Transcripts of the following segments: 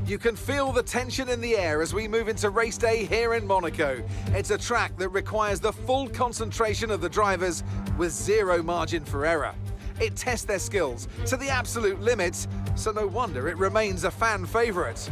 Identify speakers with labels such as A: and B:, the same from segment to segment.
A: You can feel the tension in the air as we move into race day here in Monaco. It's a track that requires the full concentration of the drivers with zero margin for error. It tests their skills to the absolute limits, so no wonder it remains a fan favourite.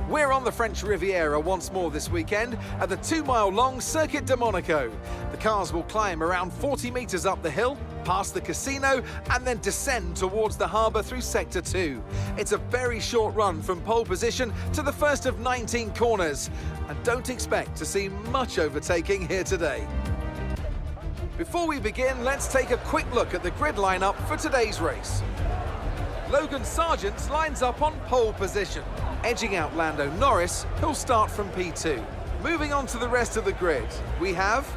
A: We're on the French Riviera once more this weekend at the 2-mile-long Circuit de Monaco. The cars will climb around 40 metres up the hill, past the casino, and then descend towards the harbour through Sector 2. It's a very short run from pole position to the first of 19 corners, and don't expect to see much overtaking here today. Before we begin, let's take a quick look at the grid lineup for today's race. Logan Sargent lines up on pole position, edging out Lando Norris, who'll start from P2. Moving on to the rest of the grid, we have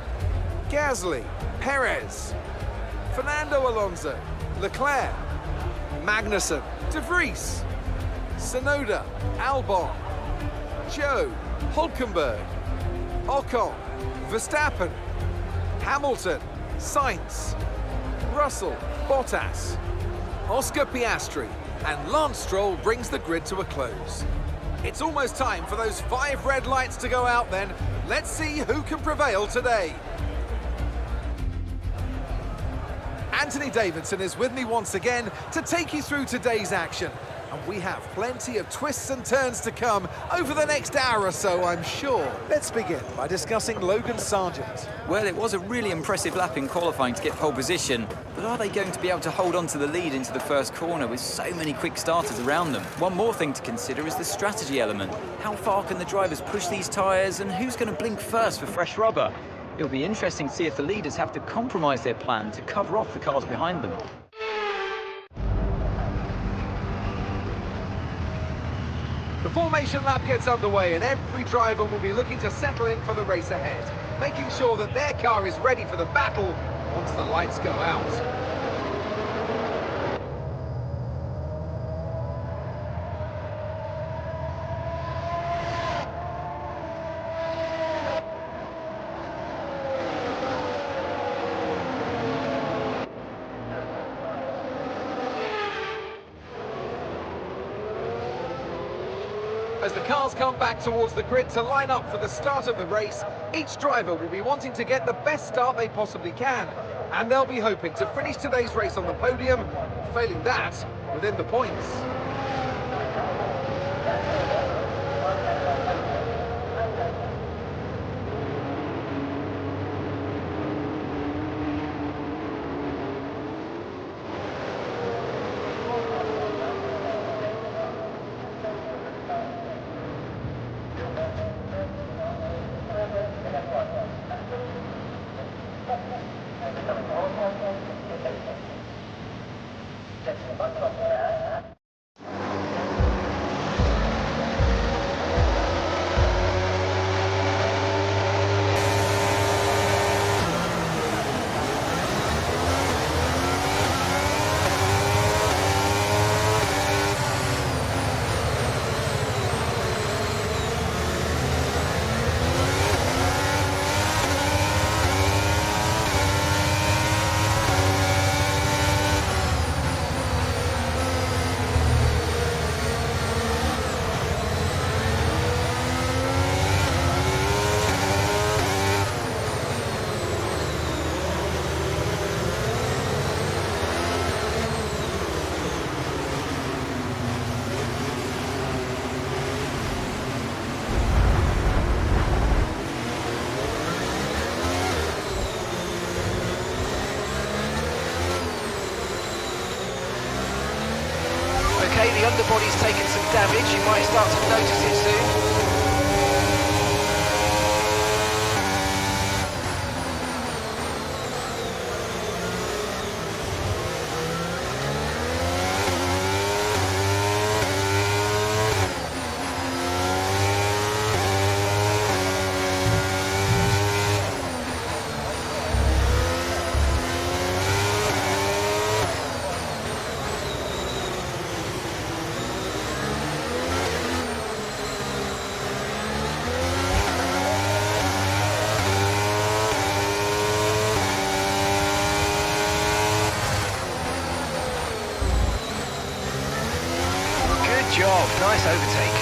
A: Gasly, Perez, Fernando Alonso, Leclerc, Magnussen, De Vries, Tsunoda, Albon, Joe, Hulkenberg, Ocon, Verstappen, Hamilton, Sainz, Russell, Bottas, Oscar Piastri, and Lance Stroll brings the grid to a close. It's almost time for those 5 red lights to go out then. Let's see who can prevail today. Anthony Davidson is with me once again to take you through today's action. And we have plenty of twists and turns to come over the next hour or so, I'm sure. Let's begin by discussing Logan Sargent.
B: Well, it was a really impressive lap in qualifying to get pole position, but are they going to be able to hold on to the lead into the first corner with so many quick starters around them? One more thing to consider is the strategy element. How far can the drivers push these tyres, and who's going to blink first for fresh rubber? It'll be interesting to see if the leaders have to compromise their plan to cover off the cars behind them.
A: The formation lap gets underway and every driver will be looking to settle in for the race ahead, making sure that their car is ready for the battle once the lights go out. As the cars come back towards the grid to line up for the start of the race, each driver will be wanting to get the best start they possibly can. And they'll be hoping to finish today's race on the podium, failing that, within the points.
C: Okay, the underbody's taken some damage. You might start to notice it soon. job, nice overtake.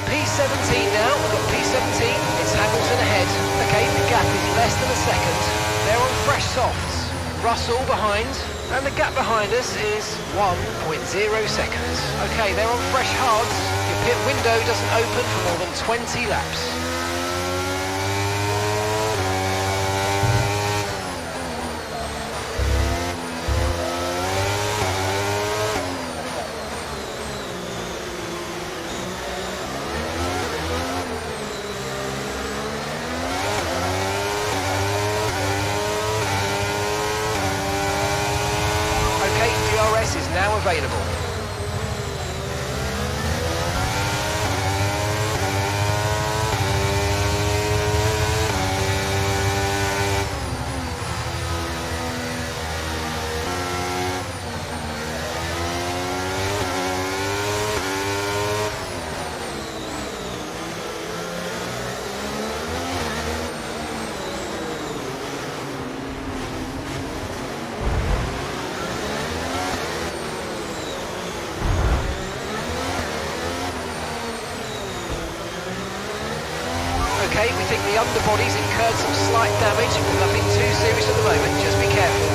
C: P17 now, we've got P17, it's Hamilton ahead. Okay, the gap is less than a second. They're on fresh softs. Russell behind, and the gap behind us is 1.0 seconds. Okay, they're on fresh hards. Your pit window doesn't open for more than 20 laps. DRS is now available. Okay, we think the underbody's incurred some slight damage, but nothing too serious at the moment, just be careful.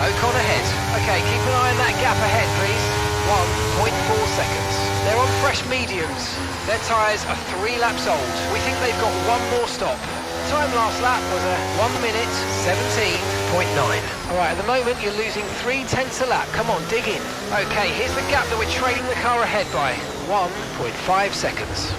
C: Ocon ahead. Okay, keep an eye on that gap ahead, please. 1.4 seconds. They're on fresh mediums. Their tyres are 3 laps old. We think they've got one more stop. Time last lap was a 1 minute 17.9. All right, at the moment you're losing 0.3 a lap. Come on, dig in. Okay, here's the gap that we're trailing the car ahead by. 1.5 seconds.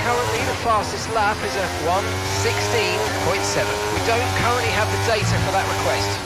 C: Currently the fastest lap is a 1:16.7. We don't currently have the data for that request.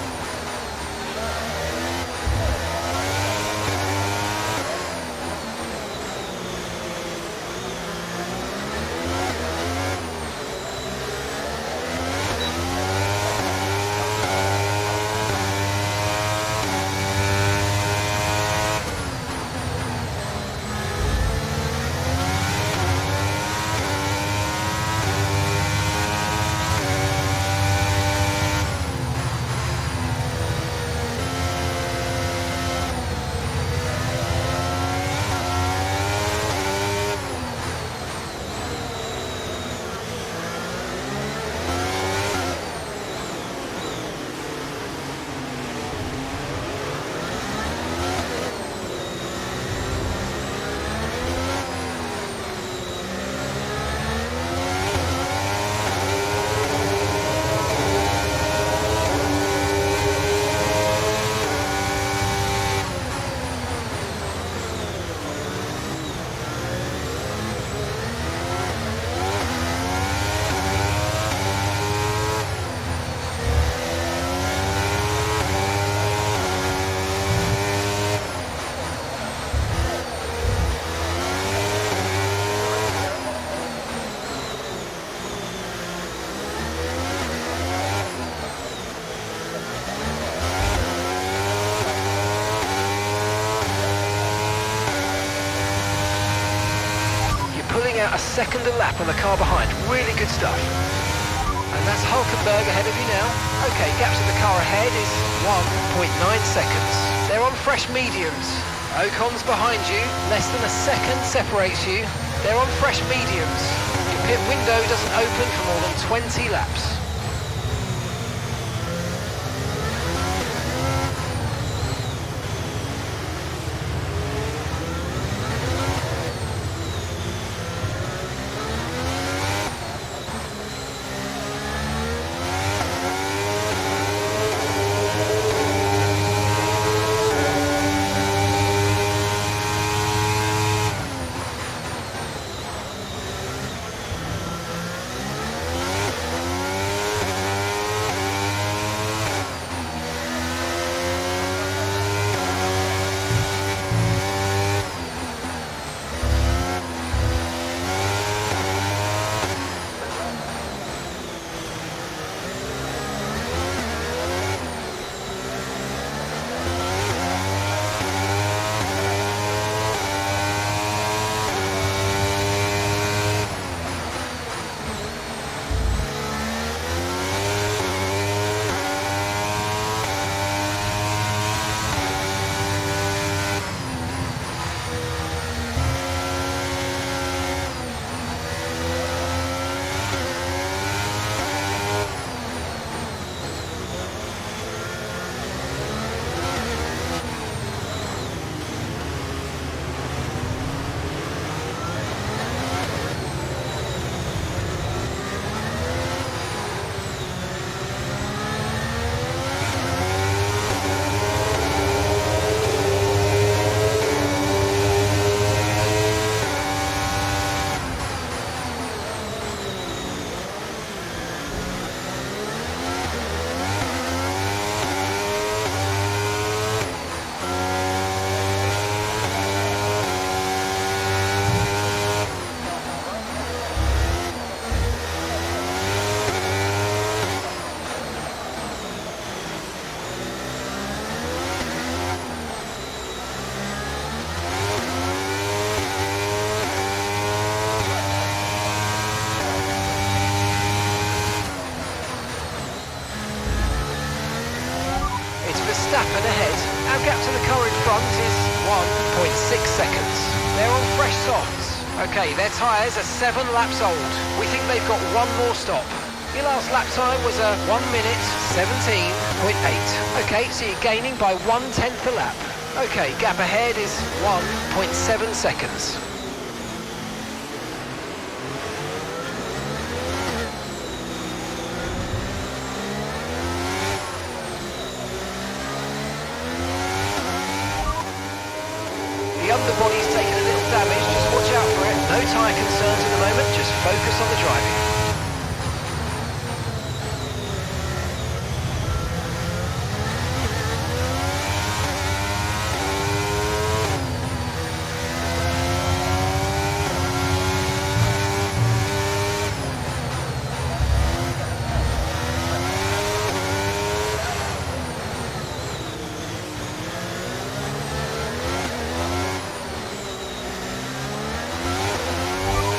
C: a second a lap on the car behind. Really good stuff. And that's Hulkenberg ahead of you now. Okay, gap to the car ahead is 1.9 seconds. They're on fresh mediums. Ocon's behind you. Less than a second separates you. They're on fresh mediums. Your pit window doesn't open for more than 20 laps. Verstappen ahead. Our gap to the car in front is 1.6 seconds. They're on fresh softs. Okay, their tyres are 7 laps old. We think they've got one more stop. Your last lap time was a 1 minute 17.8. Okay, so you're gaining by 1/10 a lap. Okay, gap ahead is 1.7 seconds. The underbody's taken a little damage, just watch out for it. No tyre concerns at the moment, just focus on the driving.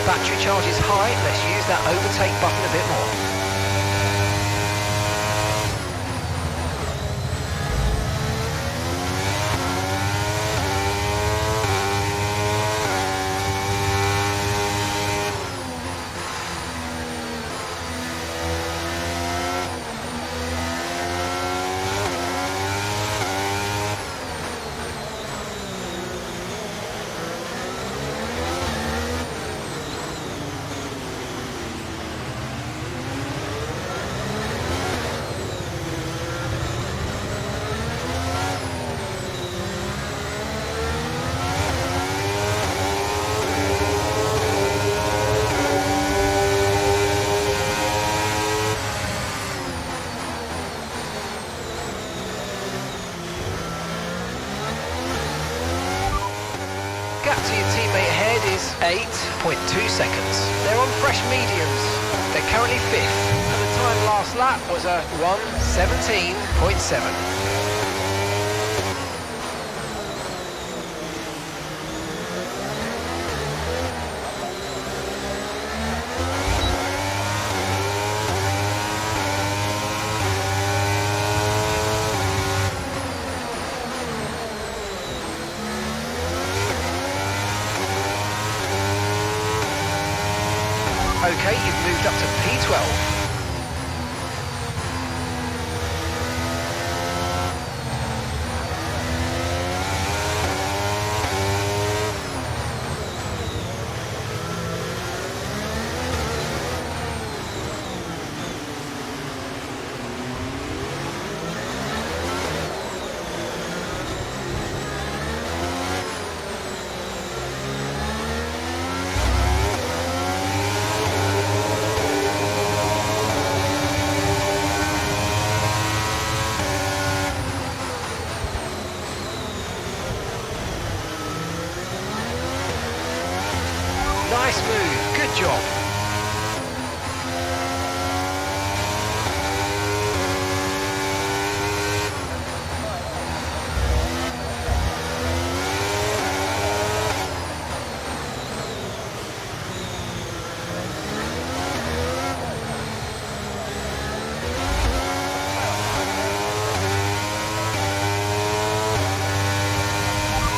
C: Battery charge is high, let's use that overtake button a bit more. Gap to your teammate ahead is 8.2 seconds. They're on fresh mediums. They're currently 5th, and the time last lap was a 1:17.7. moved up to P12. Nice move, good job.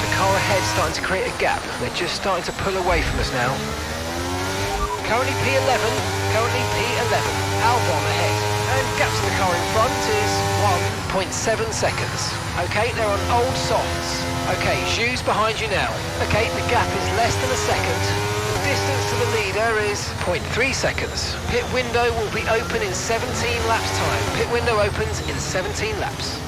C: The car ahead's starting to create a gap. They're just starting to pull away from us now. Currently P11, currently P11, Albon ahead. And gap to the car in front is 1.7 seconds. Okay, they're on old softs. Okay, Zhu's behind you now. Okay, the gap is less than a second. The distance to the leader is 0.3 seconds. Pit window will be open in 17 laps time. Pit window opens in 17 laps.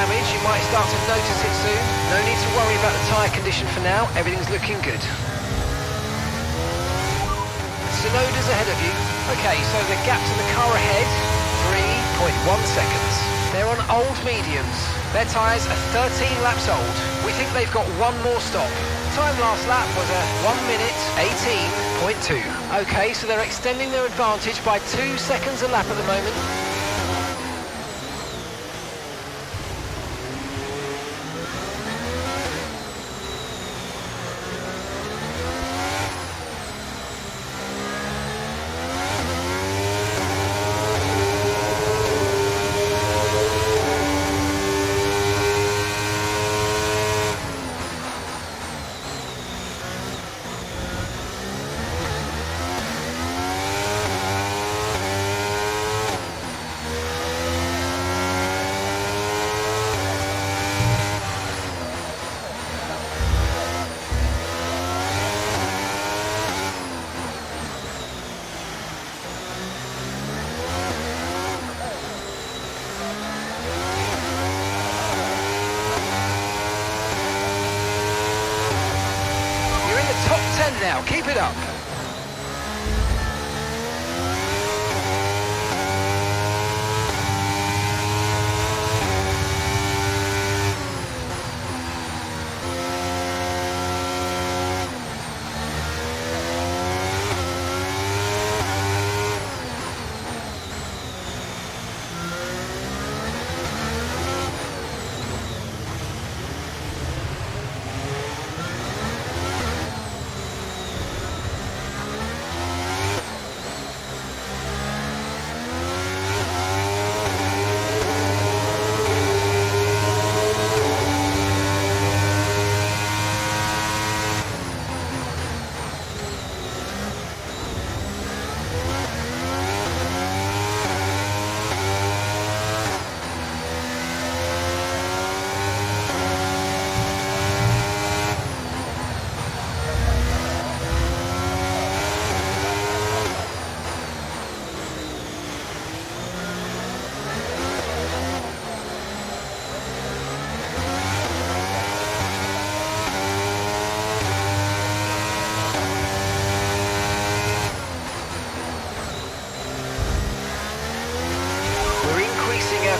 C: damage. You might start to notice it soon. No need to worry about the tyre condition for now. Everything's looking good. Sonoda's ahead of you. Okay, so the gap to the car ahead, 3.1 seconds. They're on old mediums. Their tyres are 13 laps old. We think they've got one more stop. Time last lap was a 1 minute 18.2. Okay, so they're extending their advantage by 2 seconds a lap at the moment. Now, keep it up.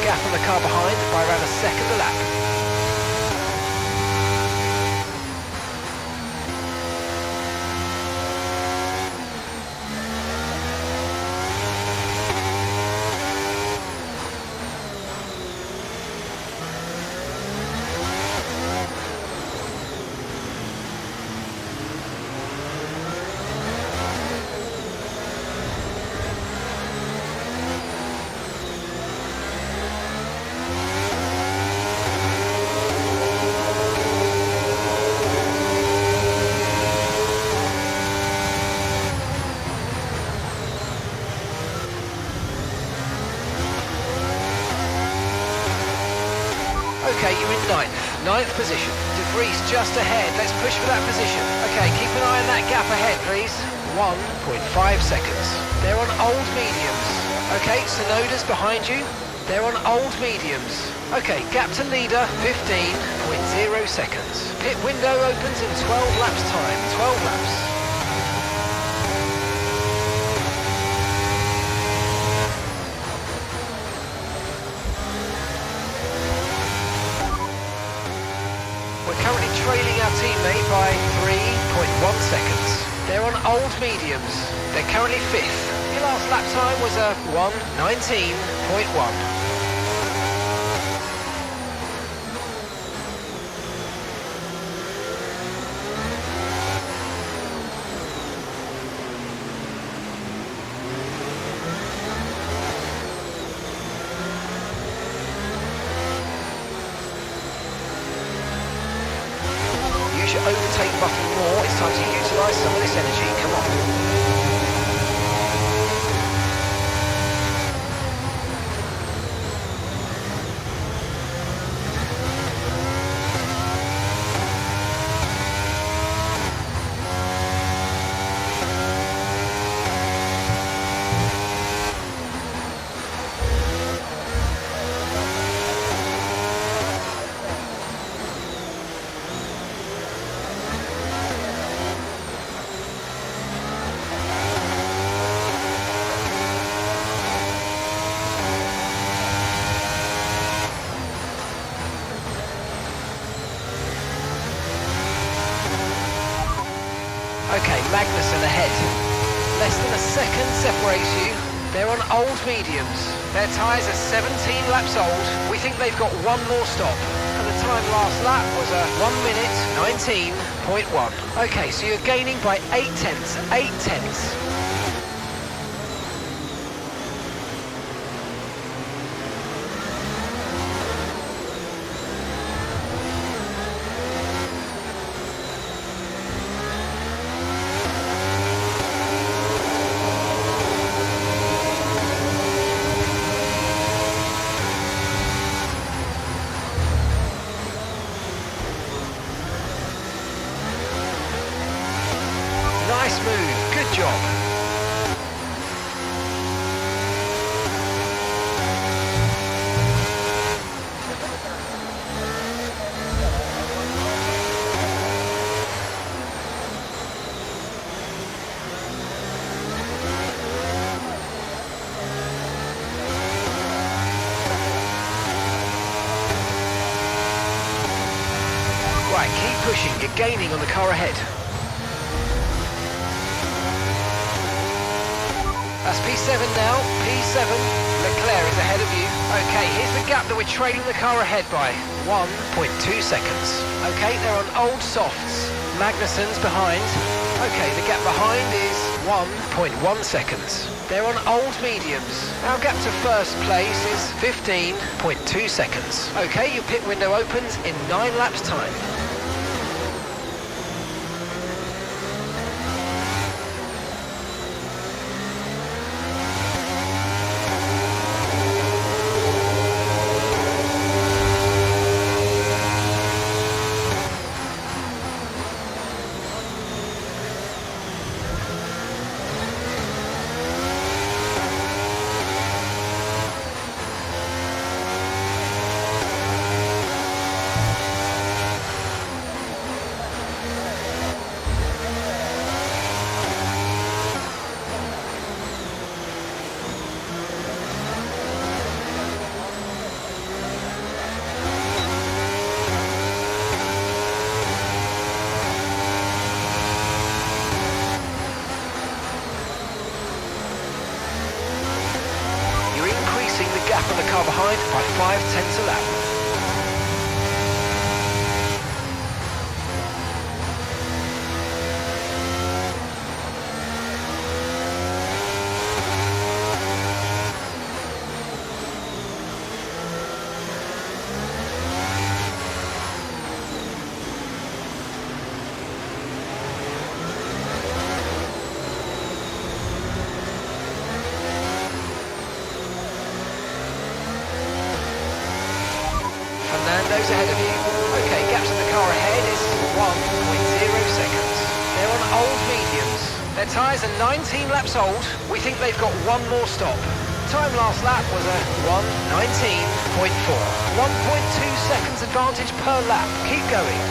C: Gap on the car behind by around a second a lap. Okay, you're in ninth position. De Vries just ahead. Let's push for that position. Okay, keep an eye on that gap ahead, please. 1.5 seconds. They're on old mediums. Okay, Sonoda's behind you. They're on old mediums. Okay, gap to leader, 15.0 seconds. Pit window opens in 12 laps time. 12 laps. Currently trailing our teammate by 3.1 seconds. They're on old mediums. They're currently 5th. Your last lap time was a 1:19.1. Overtake button more. It's time to utilise some of this energy. Come on. Magnussen ahead. Less than a second separates you. They're on old mediums. Their tyres are 17 laps old. We think they've got one more stop. And the time last lap was a 1 minute 19.1. Okay, so you're gaining by 8 tenths. 8 tenths. Nice move, good job. Right, keep pushing, you're gaining on the car ahead. That's P7 now, P7. Leclerc is ahead of you. Okay, here's the gap that we're trailing the car ahead by. 1.2 seconds. Okay, they're on old softs. Magnussen's behind. Okay, the gap behind is 1.1 seconds. They're on old mediums. Our gap to first place is 15.2 seconds. Okay, your pit window opens in 9 laps time. Gap on the car behind by 5 tenths a lap. Fernando's ahead of you. Okay, gaps in the car ahead is 1.0 seconds. They're on old mediums. Their tyres are 19 laps old. We think they've got one more stop. Time last lap was a 1:19.4. 1.2 seconds advantage per lap. Keep going.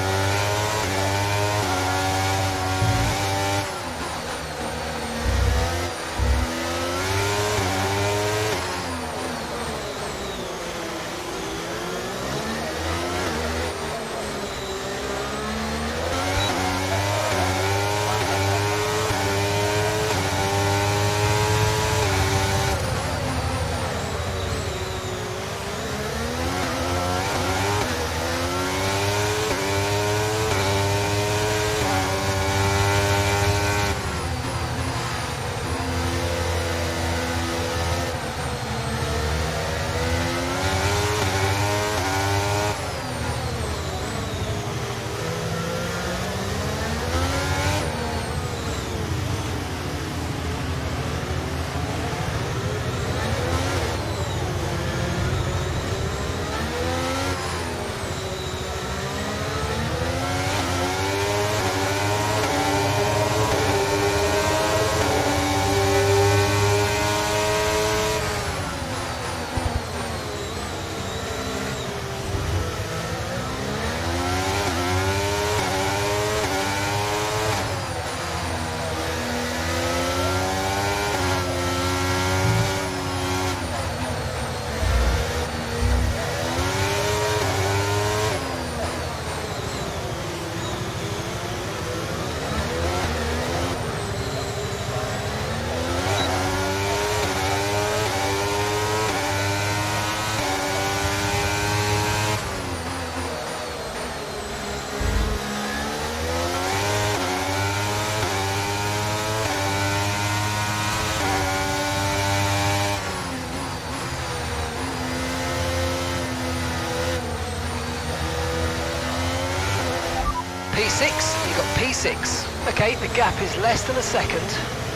C: P6, you got P6. Okay, the gap is less than a second.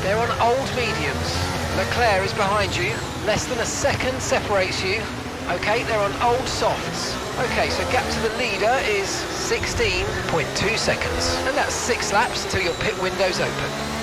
C: They're on old mediums. Leclerc is behind you. Less than a second separates you. Okay, they're on old softs. Okay, so gap to the leader is 16.2 seconds. And that's 6 laps until your pit window's open.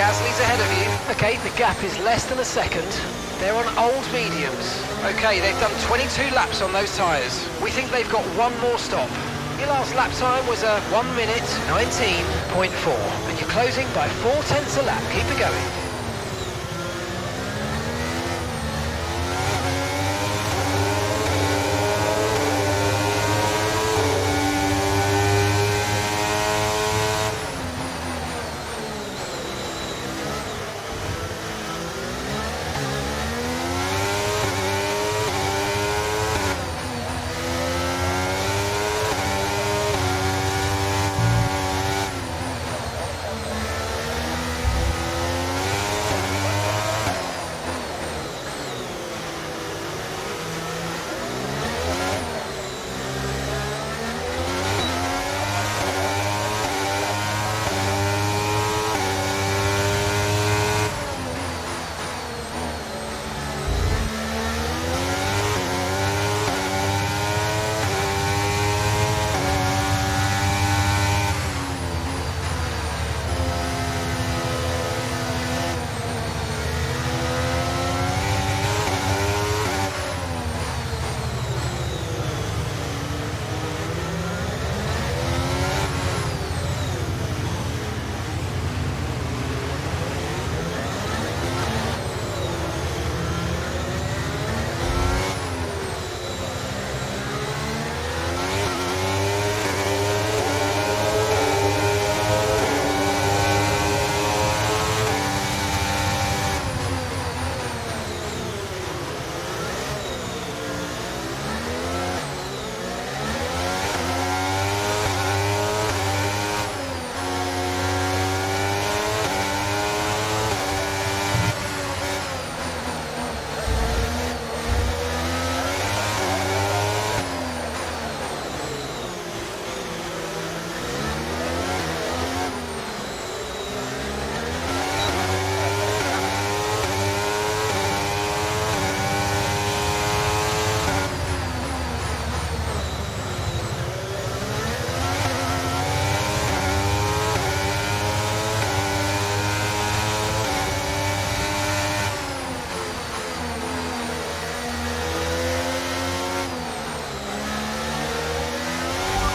C: Gasly's ahead of you. Okay, the gap is less than a second. They're on old mediums. Okay, they've done 22 laps on those tyres. We think they've got one more stop. Your last lap time was a 1 minute 19.4, and you're closing by 0.4 a lap. Keep it going.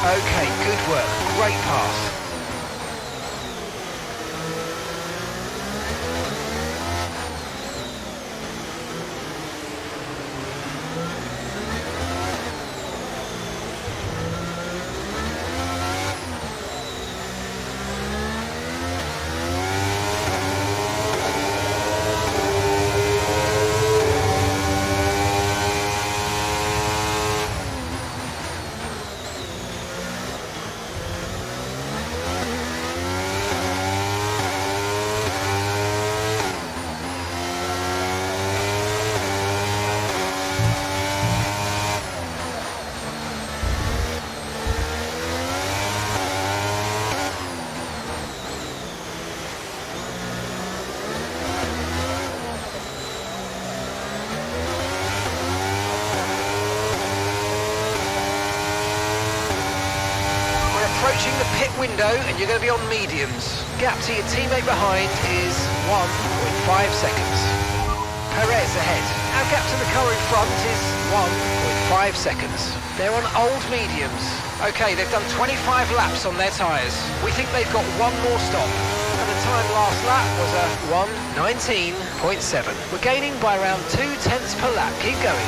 C: Okay, good work. Great pass. approaching the pit window and you're going to be on mediums. Gap to your teammate behind is 1.5 seconds. Perez ahead. Our gap to the car in front is 1.5 seconds. They're on old mediums. Okay, they've done 25 laps on their tyres. We think they've got one more stop. And the time last lap was a 1:19.7. We're gaining by around 0.2 per lap. Keep going.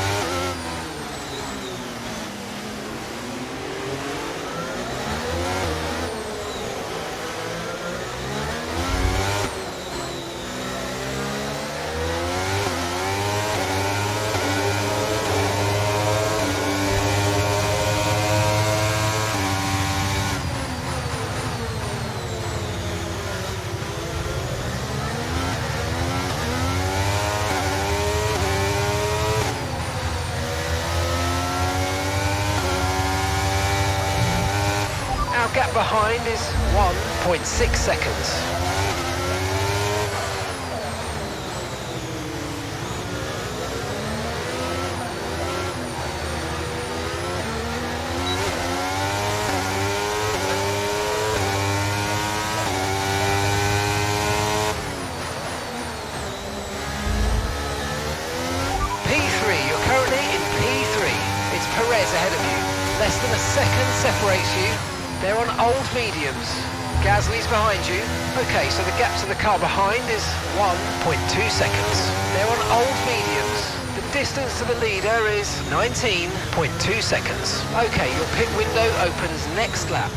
C: Gap behind is 1.6 seconds. P3, you're currently in P3. It's Perez ahead of you. Less than a second separates you. They're on old mediums. Gasly's behind you. Okay, so the gap to the car behind is 1.2 seconds. They're on old mediums. The distance to the leader is 19.2 seconds. Okay, your pit window opens next lap.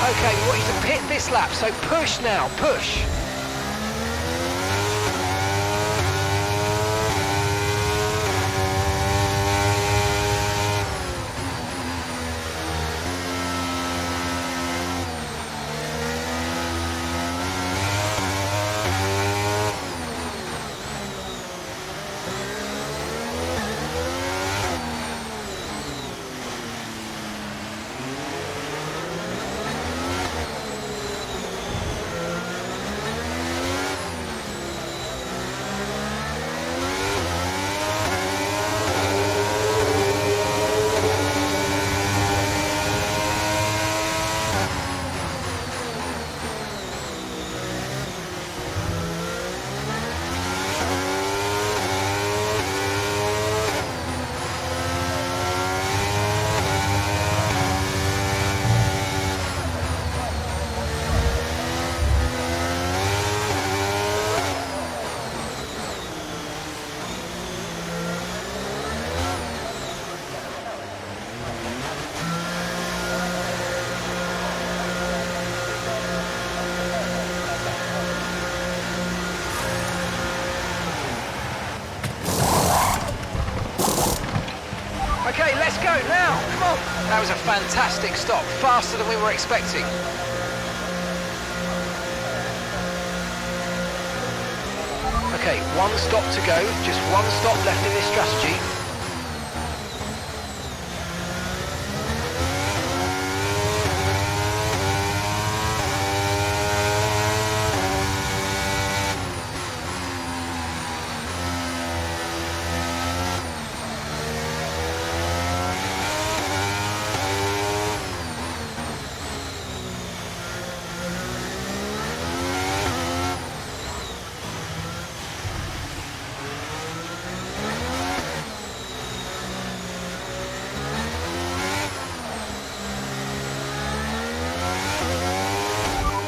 C: Okay, we want you to pit this lap, so push now, push. Okay, let's go now, come on. That was a fantastic stop, faster than we were expecting. Okay, one stop to go, just one stop left in this strategy.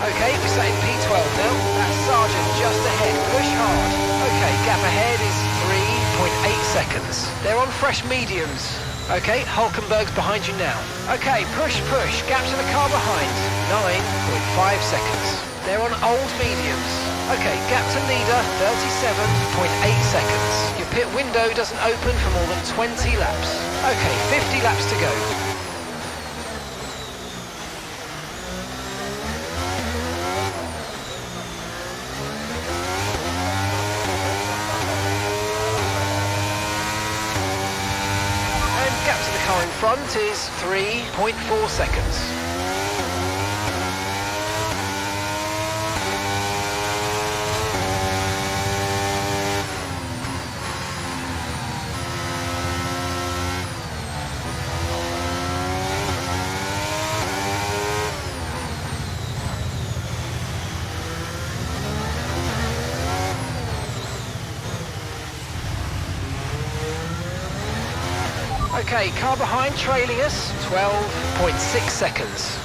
C: Okay, we're set in P12 now. That's Sargent just ahead. Push hard. Okay, gap ahead is 3.8 seconds. They're on fresh mediums. Okay, Hulkenberg's behind you now. Okay, push, push. Gap to the car behind. 9.5 seconds. They're on old mediums. Okay, gap to leader, 37.8 seconds. Your pit window doesn't open for more than 20 laps. Okay, 50 laps to go. Car in front is 3.4 seconds. Okay, car behind trailing us, 12.6 seconds.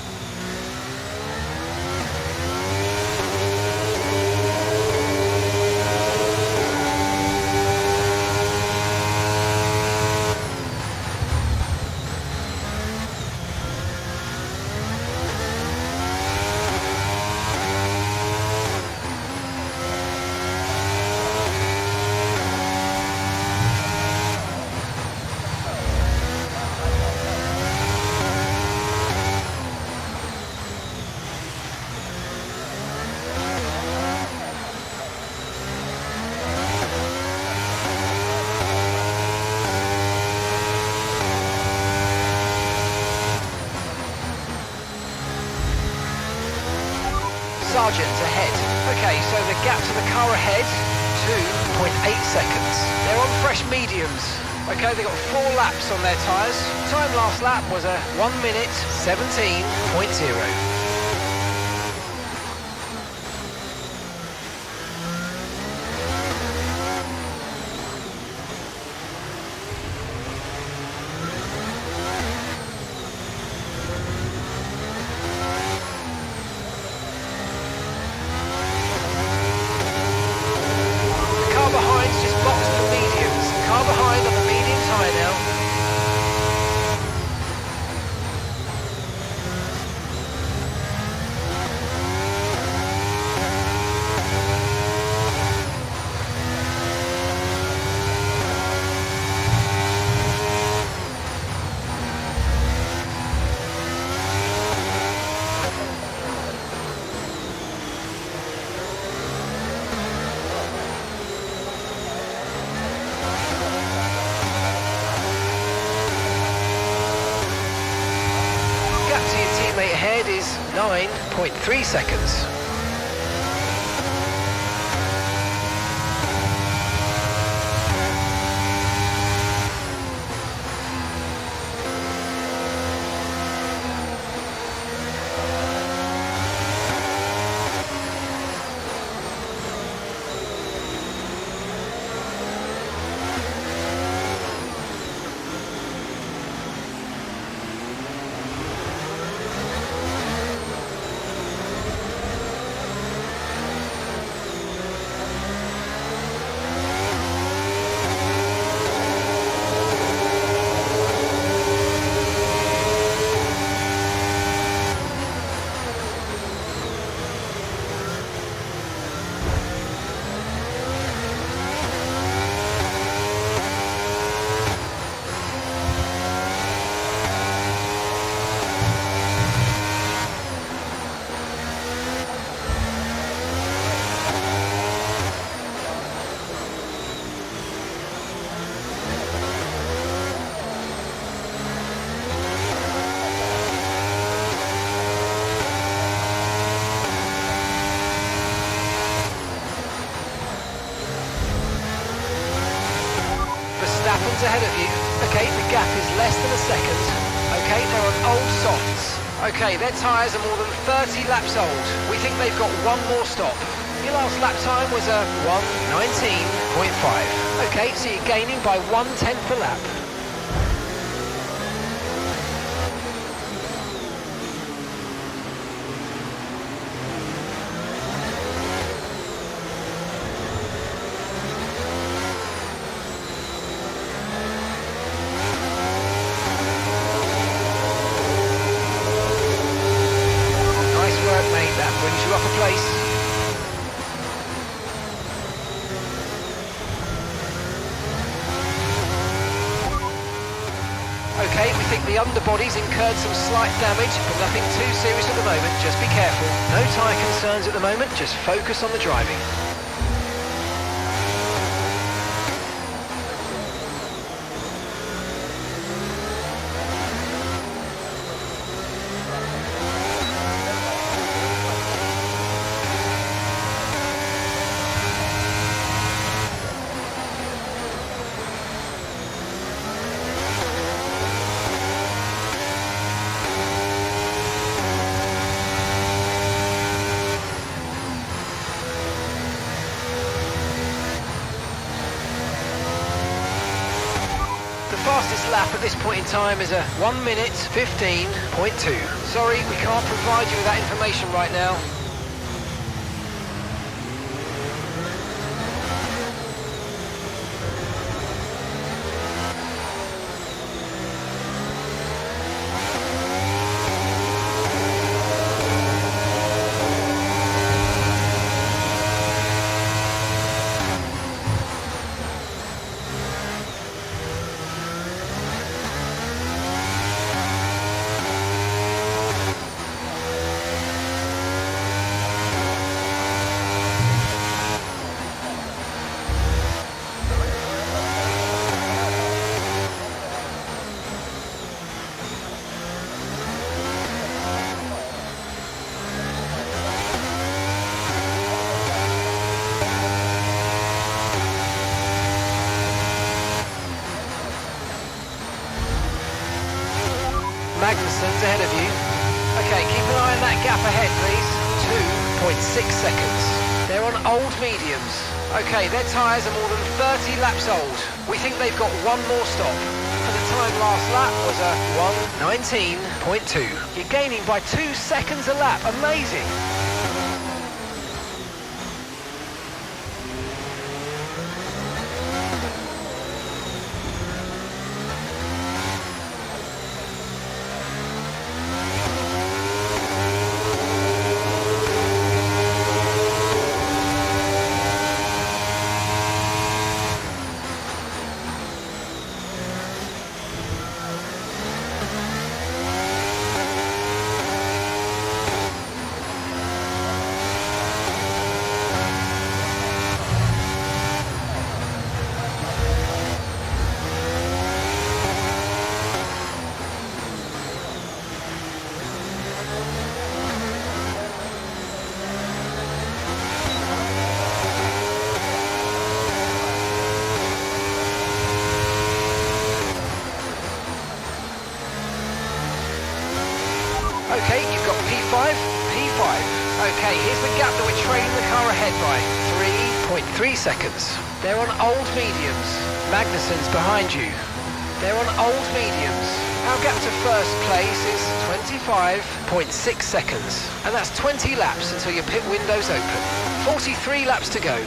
C: Sargent ahead. Okay, so the gap to the car ahead, 2.8 seconds. They're on fresh mediums. Okay, they've got 4 laps on their tyres. Time last lap was a 1 minute 17.0. Ahead is 9.3 seconds. Ahead of you. Okay, the gap is less than a second. Okay, they're on old softs. Okay, their tyres are more than 30 laps old. We think they've got one more stop. Your last lap time was a 1:19.5. Okay, so you're gaining by 1/10 a lap. think the underbody's incurred some slight damage, but nothing too serious at the moment. Just be careful. No tyre concerns at the moment, just focus on the driving. Fastest lap at this point in time is a 1 minute 15.2. Sorry, we can't provide you with that information right now. Magnussen's ahead of you. Okay, keep an eye on that gap ahead, please. 2.6 seconds. They're on old mediums. Okay, their tyres are more than 30 laps old. We think they've got one more stop. And the time last lap was a 1:19.2. You're gaining by 2 seconds a lap. Amazing. Okay, you've got P5, P5. Okay, here's the gap that we're trailing the car ahead by. 3.3 seconds. They're on old mediums. Magnussen's behind you. They're on old mediums. Our gap to first place is 25.6 seconds. And that's 20 laps until your pit window's open. 43 laps to go.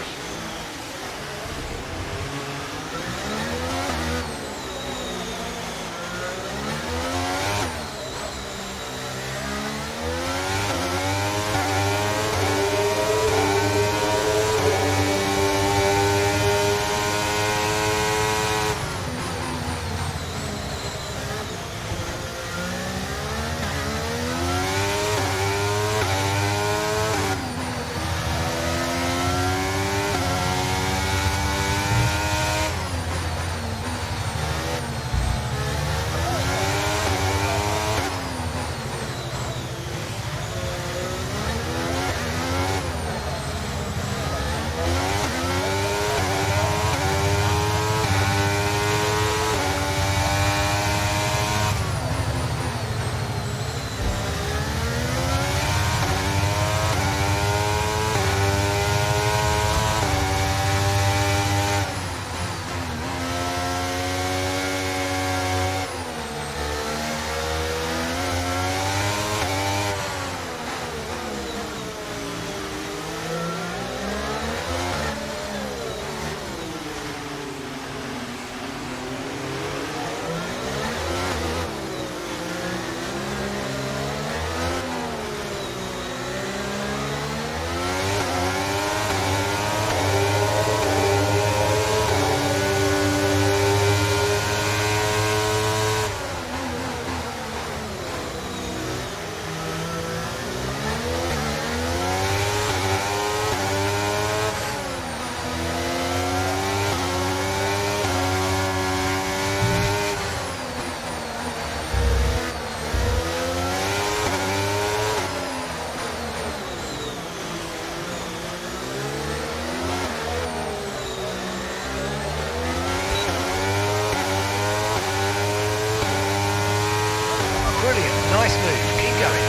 C: Nice move, keep going.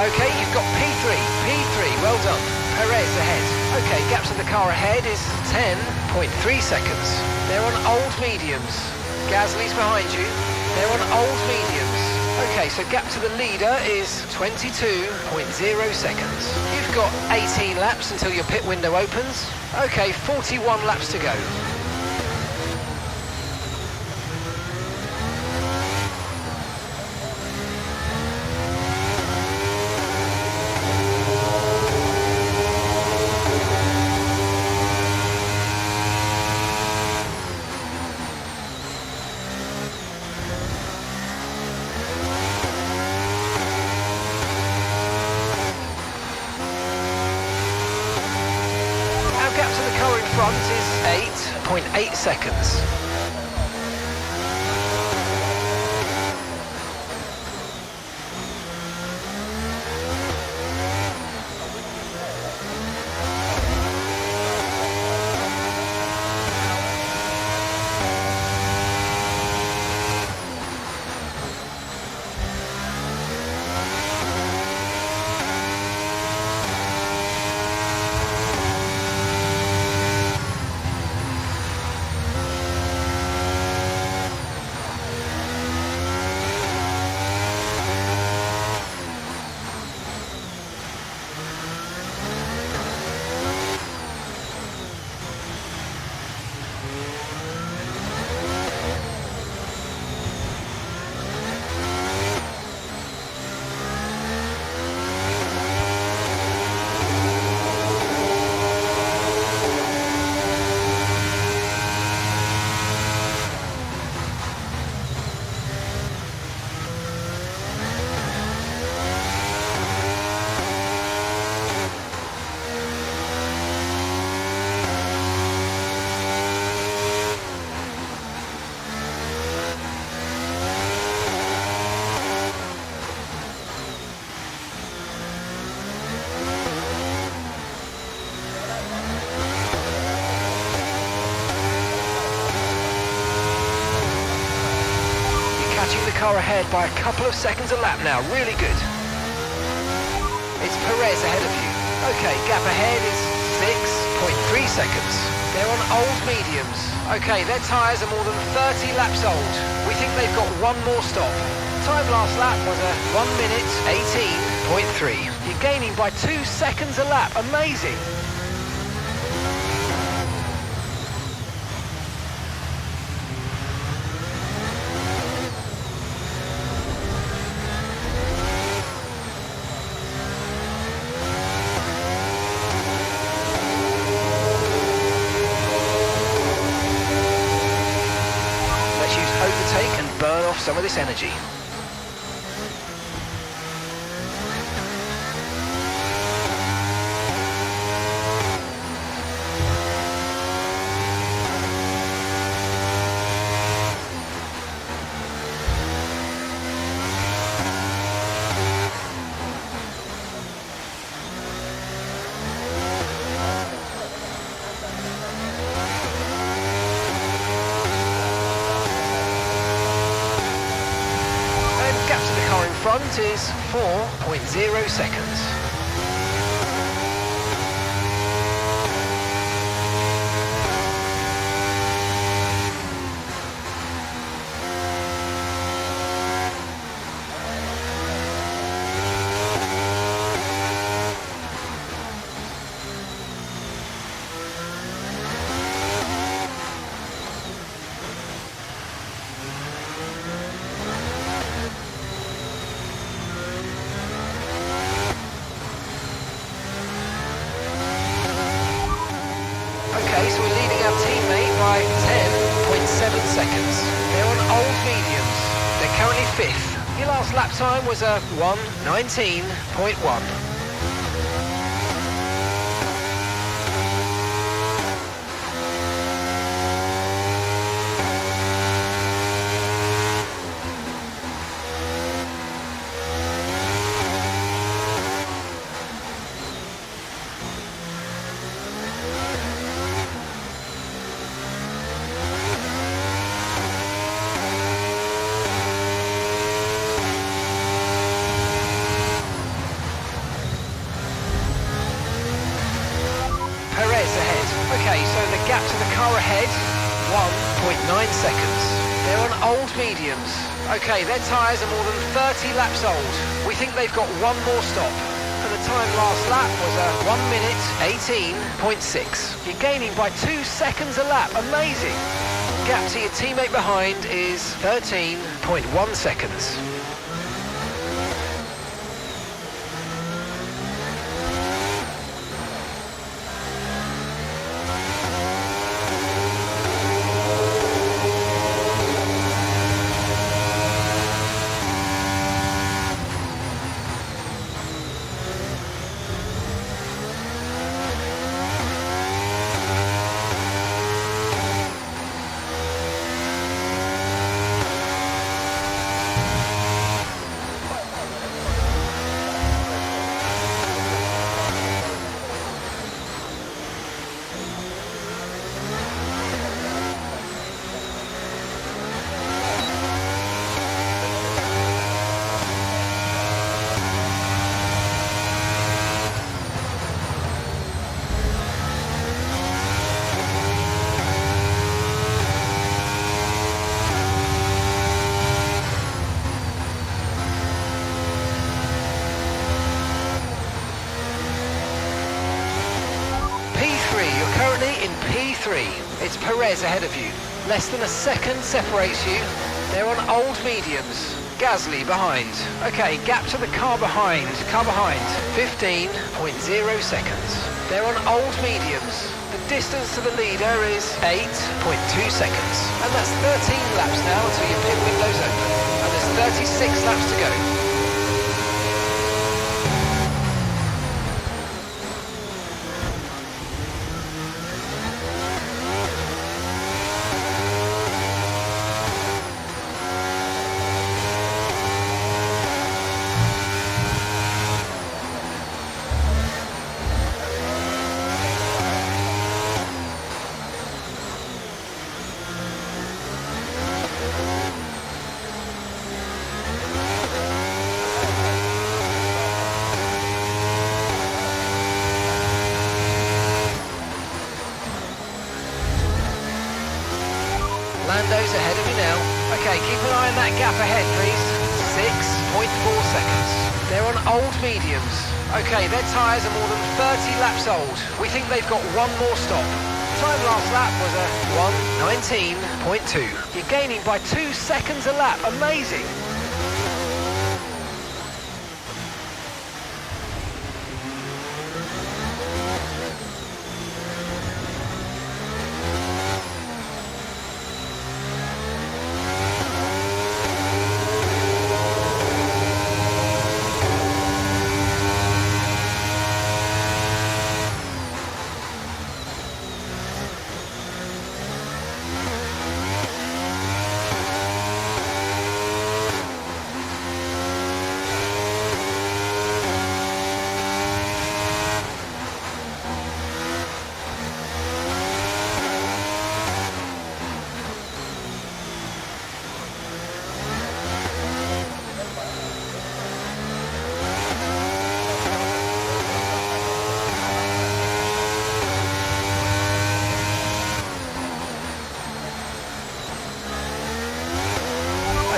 C: Okay, you've got P3, well done. Perez ahead. Okay, gap to the car ahead is 10.3 seconds. They're on old mediums. Gasly's behind you. They're on old mediums. Okay, so gap to the leader is 22.0 seconds. You've got 18 laps until your pit window opens. Okay, 41 laps to go. Front is 8.8 seconds. Car ahead by a couple of seconds a lap now, really good. It's Perez ahead of you. Okay, gap ahead is 6.3 seconds. They're on old mediums. Okay, their tyres are more than 30 laps old. We think they've got one more stop. Time last lap was a 1 minute 18.3. You're gaining by 2 seconds a lap, amazing. Overtake and burn off some of this energy. Front is 4.0 seconds. So we're leading our teammate by 10.7 seconds. They're on old mediums. They're currently 5th. Your last lap time was a 1:19.1. Perez ahead. Okay, so the gap to the car ahead, 1.9 seconds. They're on old mediums. Okay, their tyres are more than 30 laps old. We think they've got one more stop. And the time last lap was a 1 minute 18.6. You're gaining by 2 seconds a lap. Amazing. Gap to your teammate behind is 13.1 seconds. In P3, it's Perez ahead of you. Less than a second separates you. They're on old mediums. Gasly behind. Okay, gap to the car behind. 15.0 seconds. They're on old mediums. The distance to the leader is 8.2 seconds. And that's 13 laps now until your pit window's open. And there's 36 laps to go. Lando's ahead of you now. Okay, keep an eye on that gap ahead, please. 6.4 seconds. They're on old mediums. Okay, their tyres are more than 30 laps old. We think they've got one more stop. Time last lap was a 1:19.2. You're gaining by 2 seconds a lap. Amazing.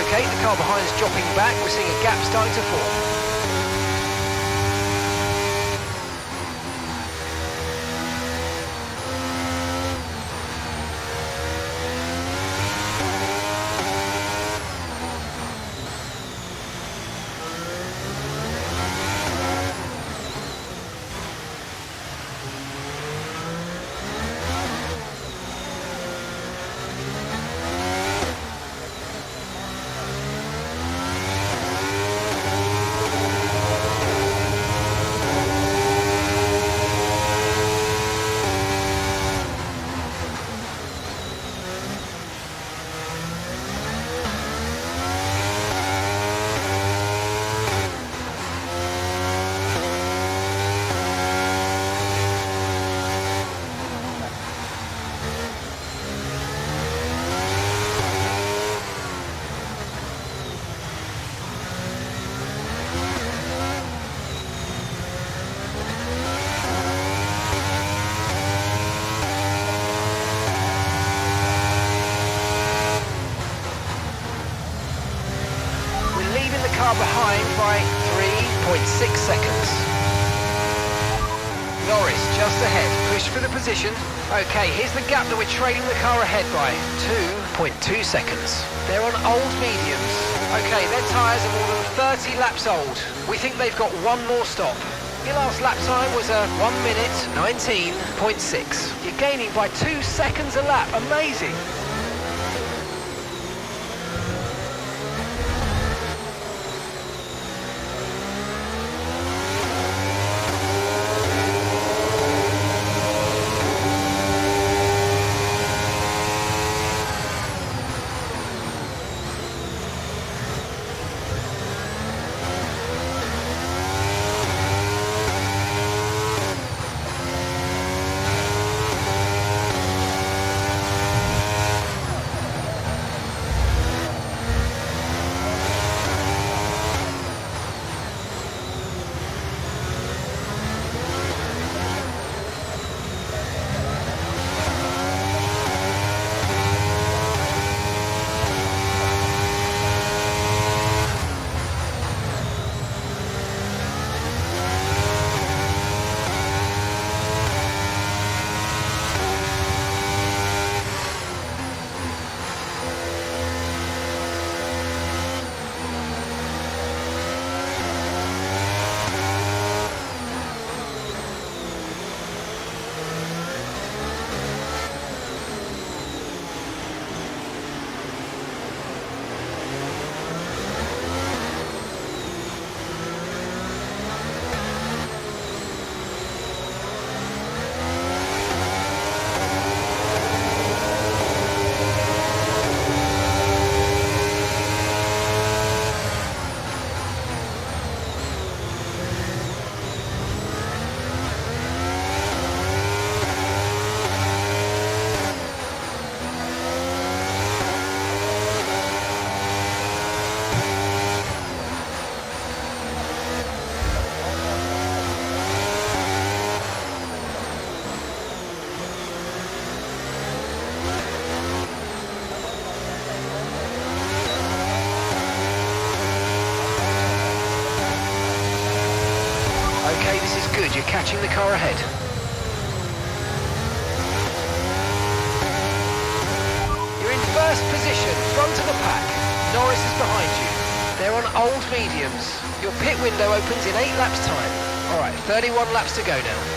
C: Okay, the car behind is dropping back. We're seeing a gap starting to form. just ahead. Push for the position. Okay, here's the gap that we're trailing the car ahead by. 2.2 seconds. They're on old mediums. Okay, their tyres are more than 30 laps old. We think they've got one more stop. Your last lap time was a 1 minute 19.6. You're gaining by 2 seconds a lap. Amazing. Okay, this is good. You're catching the car ahead. You're in first position, front of the pack. Norris is behind you. They're on old mediums. Your pit window opens in 8 laps' time. All right, 31 laps to go now.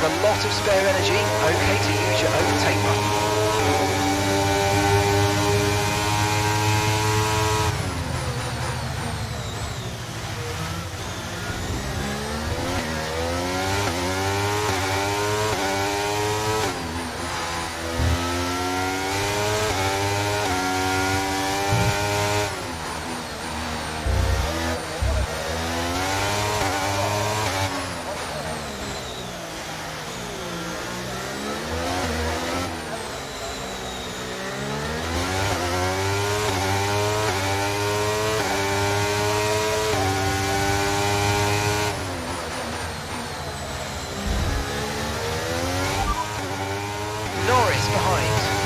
C: got a lot of spare energy. Okay to use your overtake button.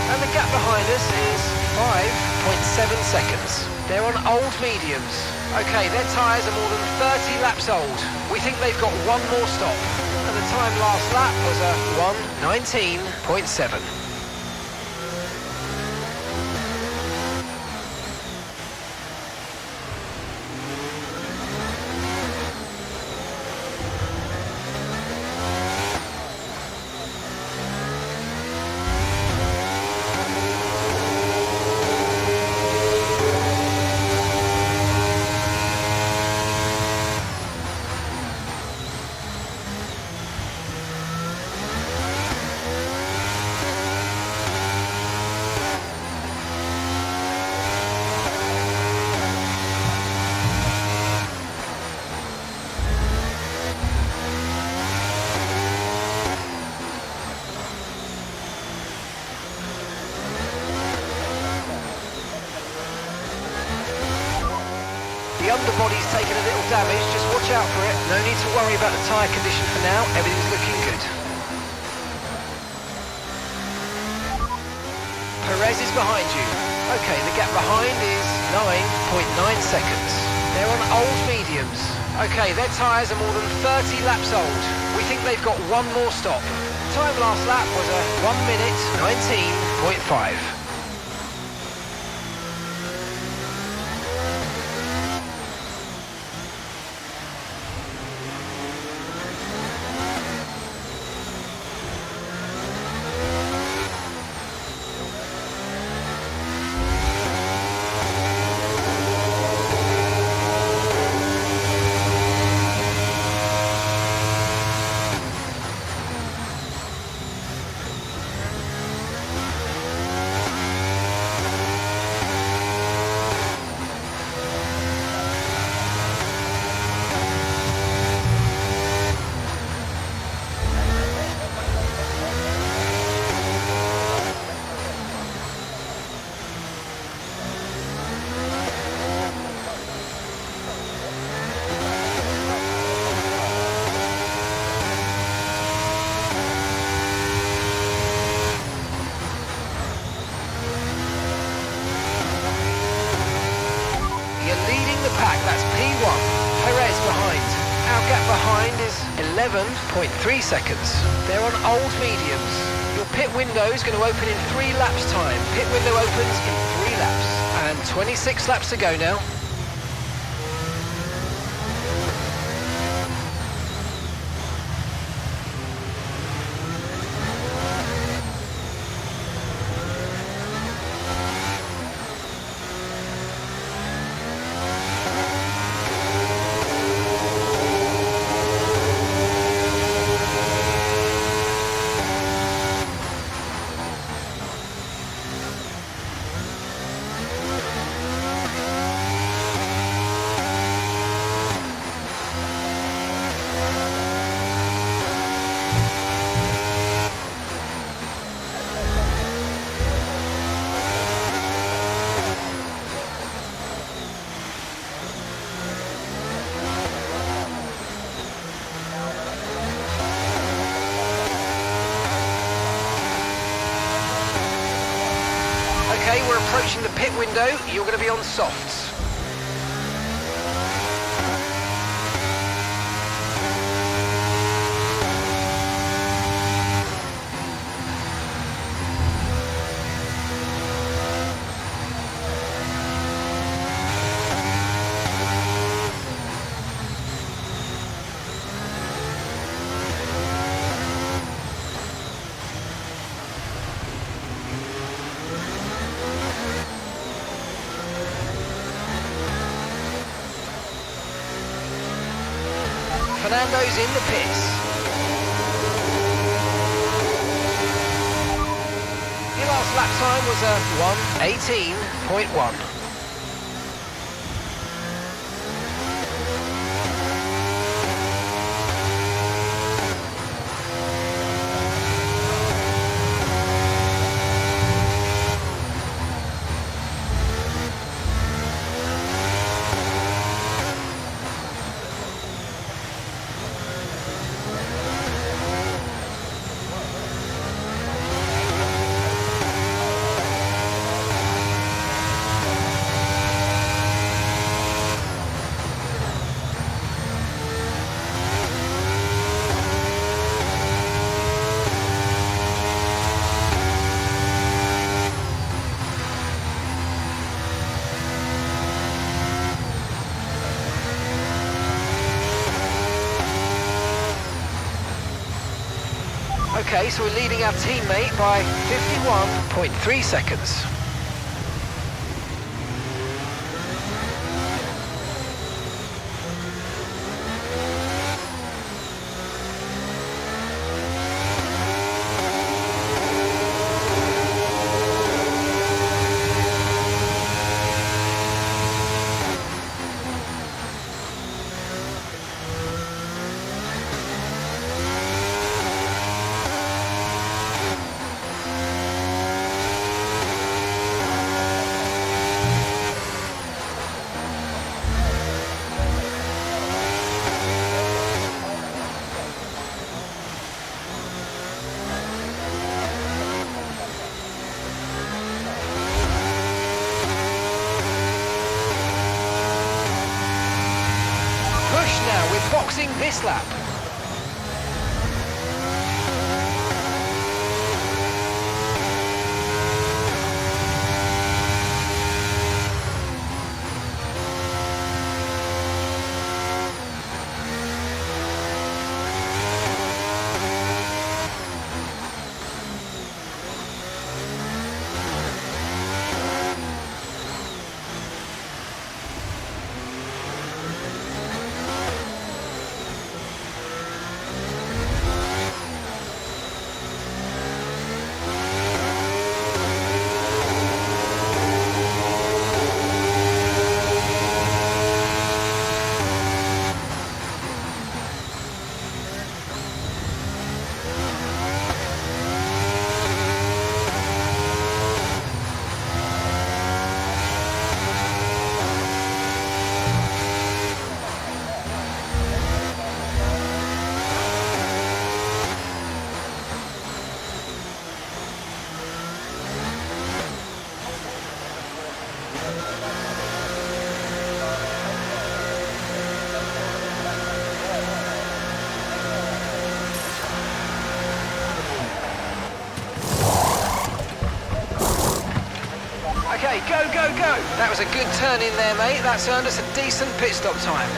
C: And the gap behind us is 5.7 seconds. They're on old mediums. Okay, their tyres are more than 30 laps old. We think they've got one more stop. And the time last lap was a 1:19.7. The underbody's taken a little damage, just watch out for it. No need to worry about the tyre condition for now, everything's looking good. Perez is behind you. Okay, the gap behind is 9.9 seconds. They're on old mediums. Okay, their tyres are more than 30 laps old. We think they've got one more stop. Time last lap was a 1:19.5. Pack, that's P1. Perez behind. Our gap behind is 11.3 seconds. They're on old mediums. Your pit window is going to open in 3 laps time. Pit window opens in 3 laps. And 26 laps to go now. Okay, we're approaching the pit window. You're going to be on softs. Lando's in the pits. Your last lap time was a 1:18.1. Okay, so we're leading our teammate by 51.3 seconds. Now we're boxing this lap. Okay, go, go, go. That was a good turn in there, mate. That's earned us a decent pit stop time.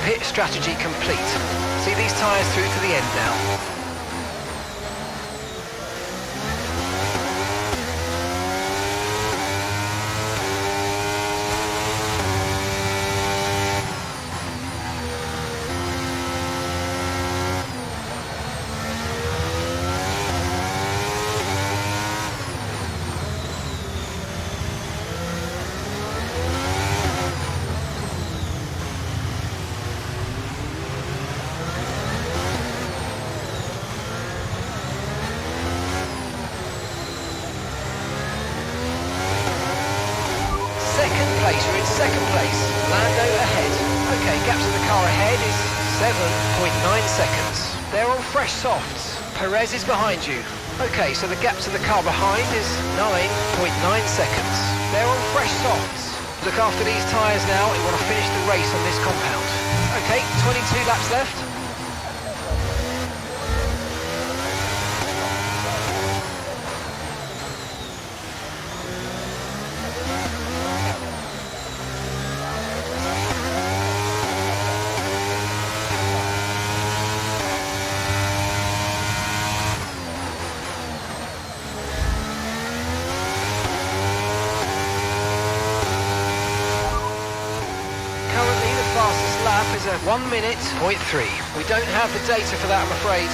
C: Pit strategy complete. See these tyres through to the end now. We're in second place. Lando ahead. Okay, gap to the car ahead is 7.9 seconds. They're on fresh softs. Perez is behind you. Okay, so the gap to the car behind is 9.9 seconds. They're on fresh softs. Look after these tyres now. We want to finish the race on this compound. Okay, 22 laps left. 1 minute, 0.3. We don't have the data for that, I'm afraid.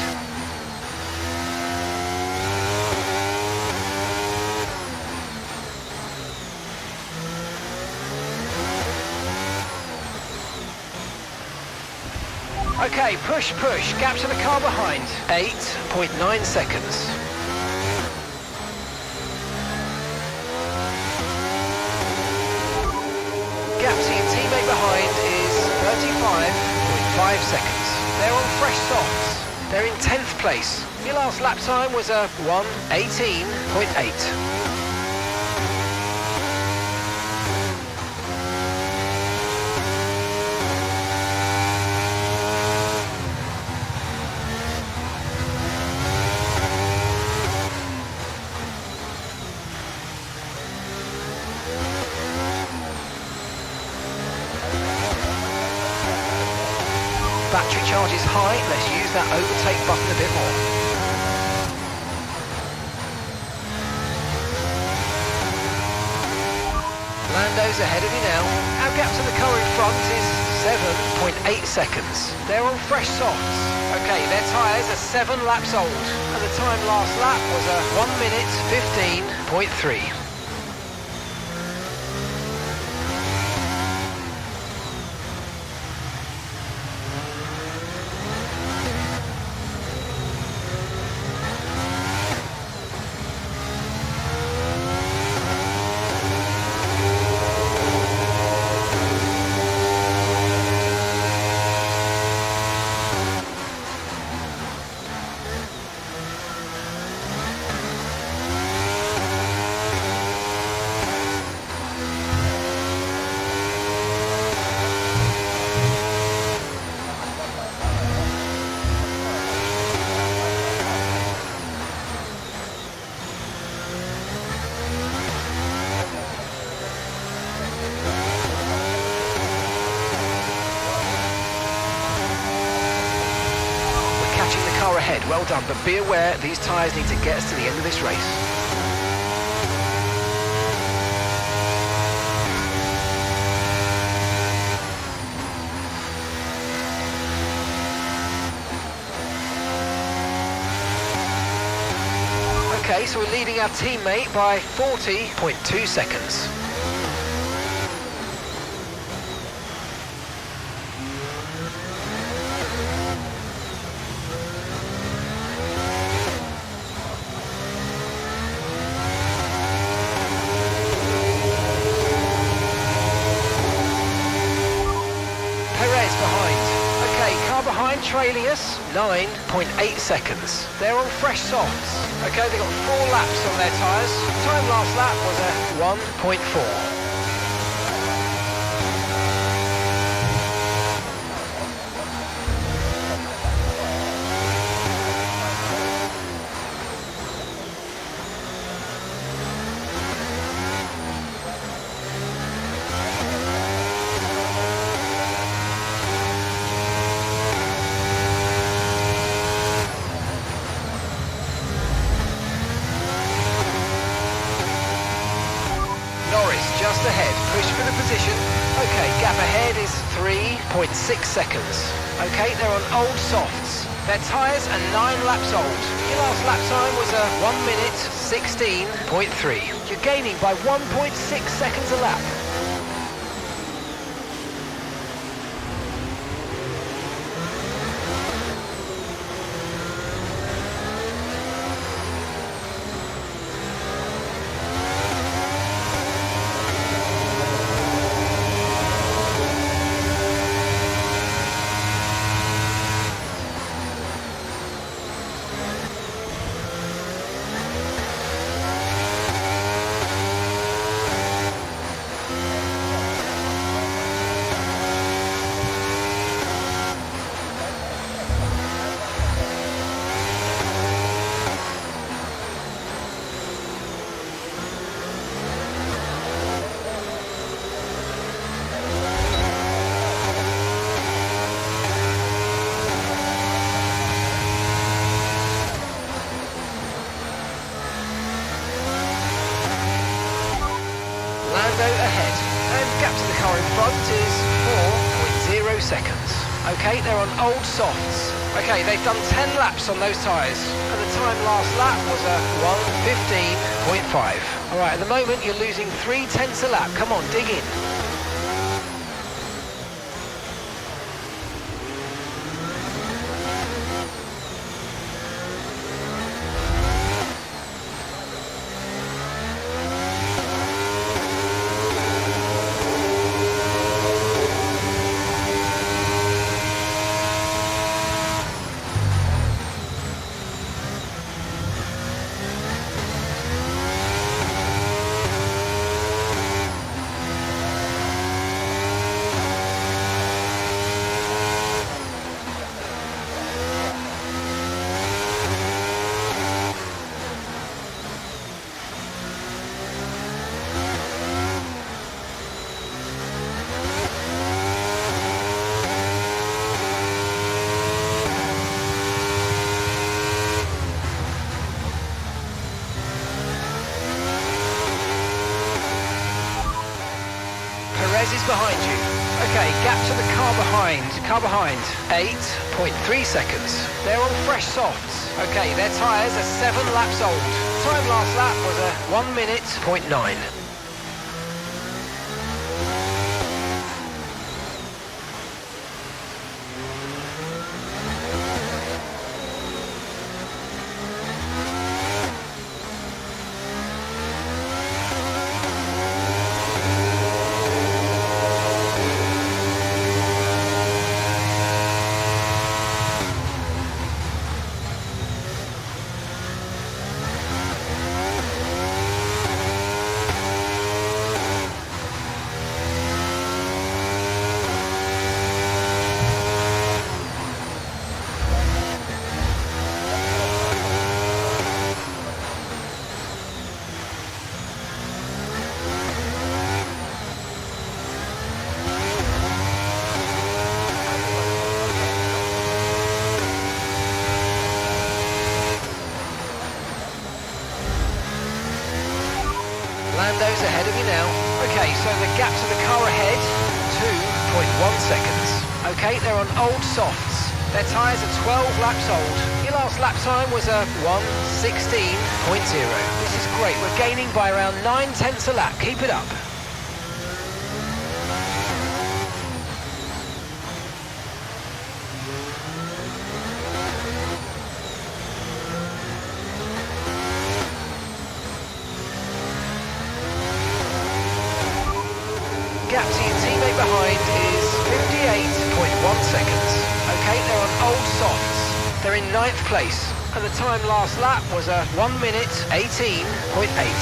C: Okay, push, gap to the car behind, 8.9 seconds. Gap to your teammate behind is 35.5 seconds. They're on fresh softs. They're in 10th place. Your last lap time was a 1:18.8. Battery charge is high, let's use that overtake button a bit more. Lando's ahead of you now. Our gap to the car in front is 7.8 seconds. They're on fresh softs. Okay, their tyres are 7 laps old, and the time last lap was a 1 minute 15.3. Ahead, well done, but be aware these tyres need to get us to the end of this race. Okay, so we're leading our teammate by 40.2 seconds. Trailing us, 9.8 seconds. They're on fresh softs. Okay, they've got 4 laps on their tyres. Time last lap was a 1.4. Just ahead, push for the position. Okay, gap ahead is 3.6 seconds. Okay, they're on old softs. Their tyres are 9 laps old. Your last lap time was a 1 minute 16.3. You're gaining by 1.6 seconds a lap. Ahead, and gap to the car in front is 4.0 seconds. Okay, they're on old softs. Okay, they've done 10 laps on those tyres, and the time last lap was a 1:15.5. All right, at the moment you're losing 3/10 a lap. Come on, dig in. Is behind you. Okay, gap to the car behind, 8.3 seconds. They're on fresh softs. Okay, their tyres are 7 laps old. Time last lap was a 1:09. Lando's ahead of you now. Okay, so the gap to the car ahead, 2.1 seconds. Okay, they're on old softs. Their tyres are 12 laps old. Your last lap time was a 1:16.0. This is great. We're gaining by around 9/10 a lap. Keep it up. Gap to your teammate behind is 58.1 seconds. Okay, they're on old softs. They're in 9th place, and the time last lap was a 1:18.8.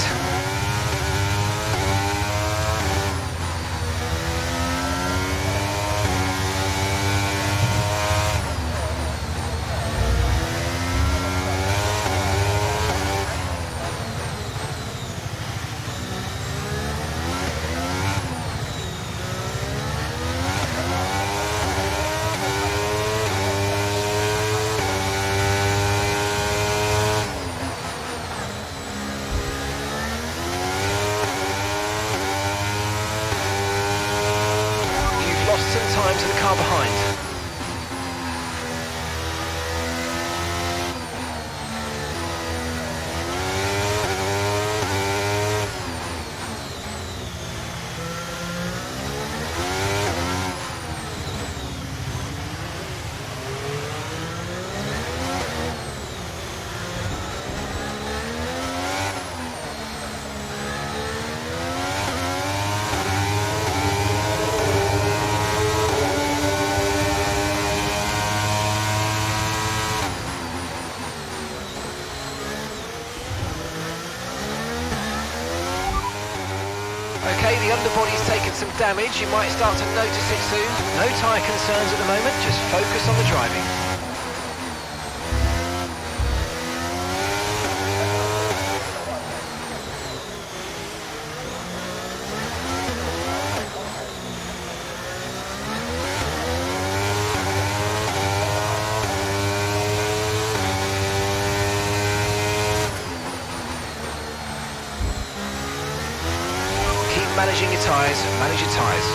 C: Time to the car behind. Okay, the underbody's taken some damage. You might start to notice it soon. No tyre concerns at the moment, just focus on the driving. Managing your tyres, manage your tyres.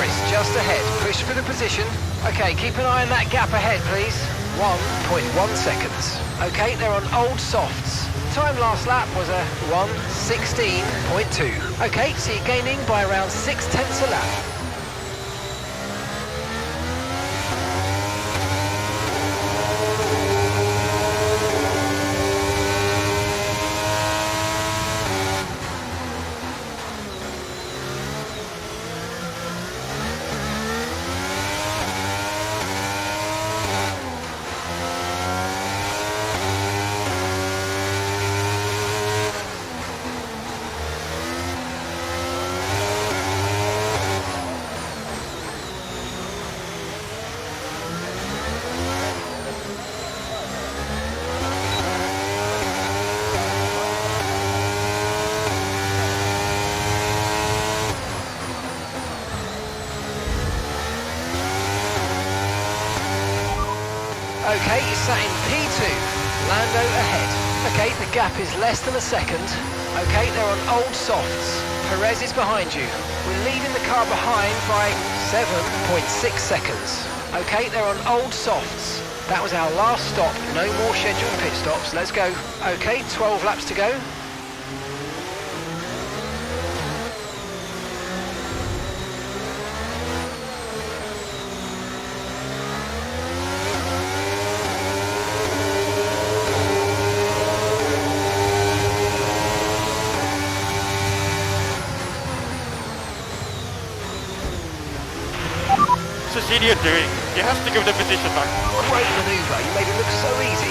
C: Norris just ahead. Push for the position. Okay, keep an eye on that gap ahead, please. 1.1 seconds. Okay, they're on old softs. Time last lap was a 1:16.2. Okay, so you're gaining by around 0.6 a lap. Okay, you're sat in P2. Lando ahead. Okay, the gap is less than a second. Okay, they're on old softs. Perez is behind you. We're leading the car behind by 7.6 seconds. Okay, they're on old softs. That was our last stop. No more scheduled pit stops. Let's go. Okay, 12 laps to go.
D: What's this idiot doing? He has to give the position back.
C: Great manoeuvre, you made it look so easy.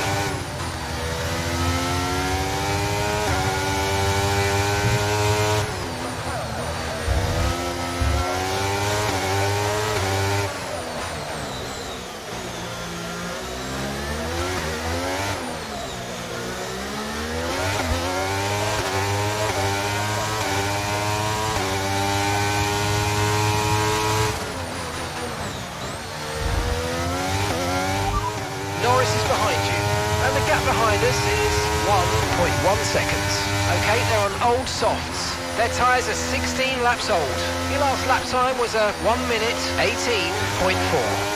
C: Norris is behind you, and the gap behind us is 1.1 seconds. Okay, they're on old softs. Their tyres are 16 laps old. Your last lap time was a 1:18.4.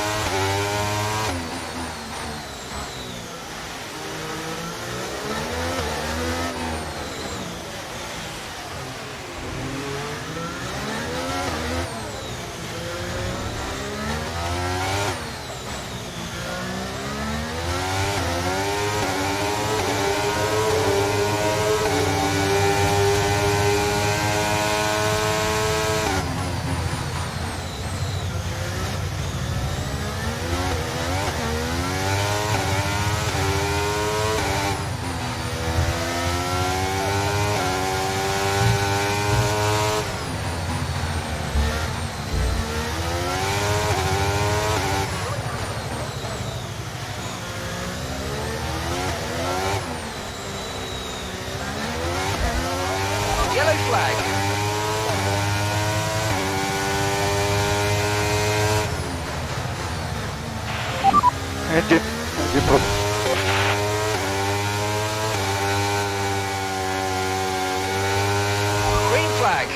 C: Yellow flag.
D: Engine problem.
C: Green flag.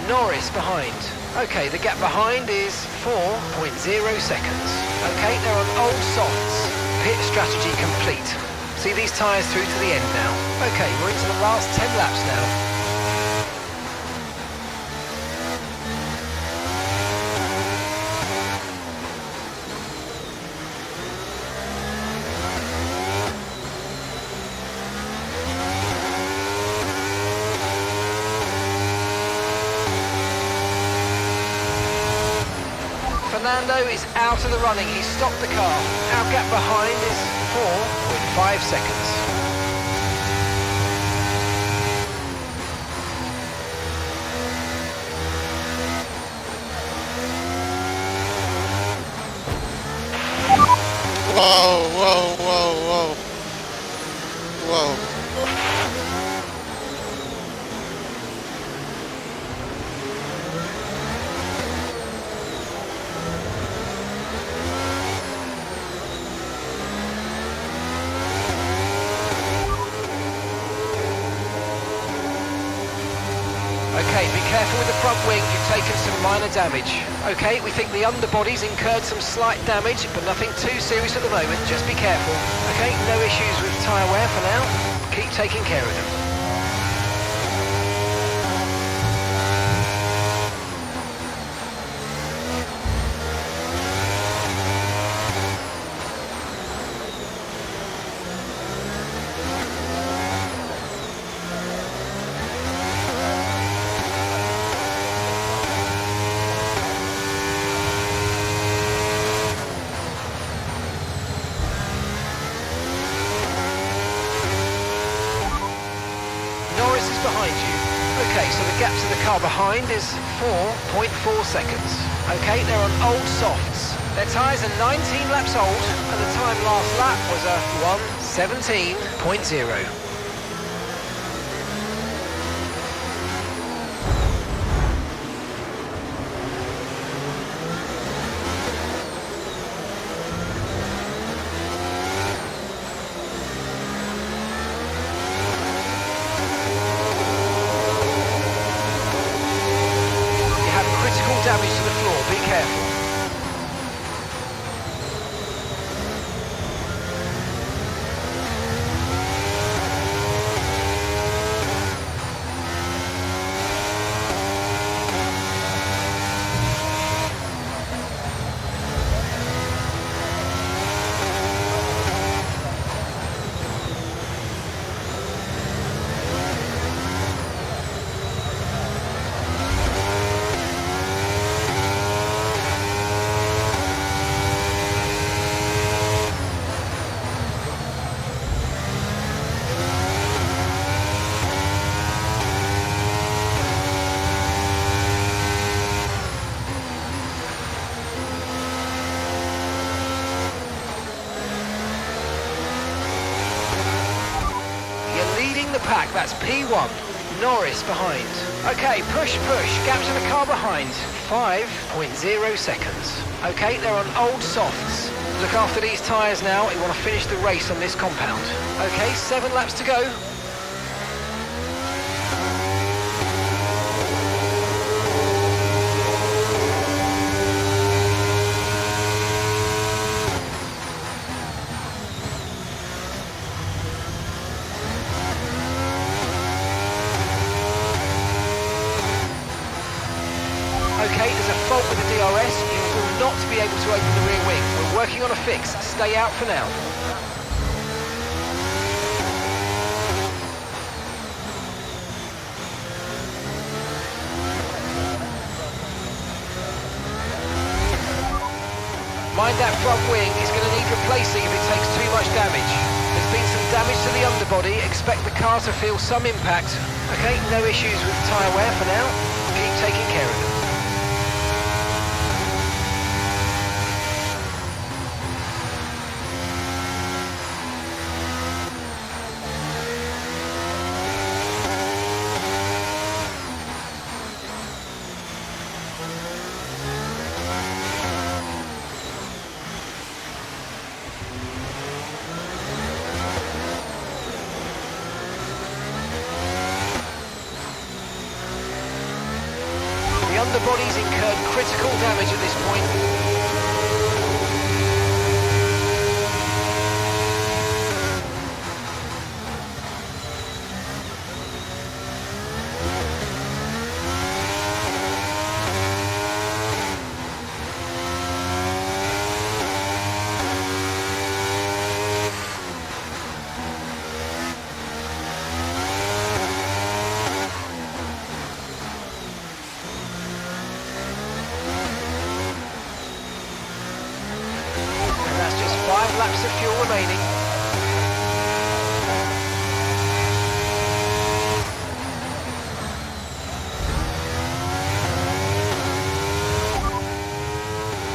C: Norris behind. Okay, the gap behind is 4.0 seconds. Okay, they're on old softs. Pit strategy complete. See these tyres through to the end now. Okay, we're into the last 10 laps now. Fernando is out of the running. He stopped the car. Our gap behind is 4.5 seconds.
E: Whoa, whoa, whoa, whoa. Whoa.
C: Okay, be careful with the front wing, you've taken some minor damage. Okay, we think the underbody's incurred some slight damage, but nothing too serious at the moment, just be careful. Okay, no issues with tyre wear for now. Keep taking care of them. Behind you. Okay, so the gap to the car behind is 4.4 seconds. Okay, they're on old softs. Their tyres are 19 laps old, and the time last lap was a 1:17.0. Damage to the floor, be careful. The pack, that's P1, Norris behind. Okay, push, gap to the car behind, 5.0 seconds. Okay, they're on old softs. Look after these tyres now, you want to finish the race on this compound. Okay, 7 laps to go. Okay, there's a fault with the DRS. You will not be able to open the rear wing. We're working on a fix. Stay out for now. Mind that front wing is going to need replacing if it takes too much damage. There's been some damage to the underbody. Expect the car to feel some impact. Okay, no issues with tyre wear for now. Keep taking care of them. The underbody's incurred critical damage at this point. Laps of fuel remaining.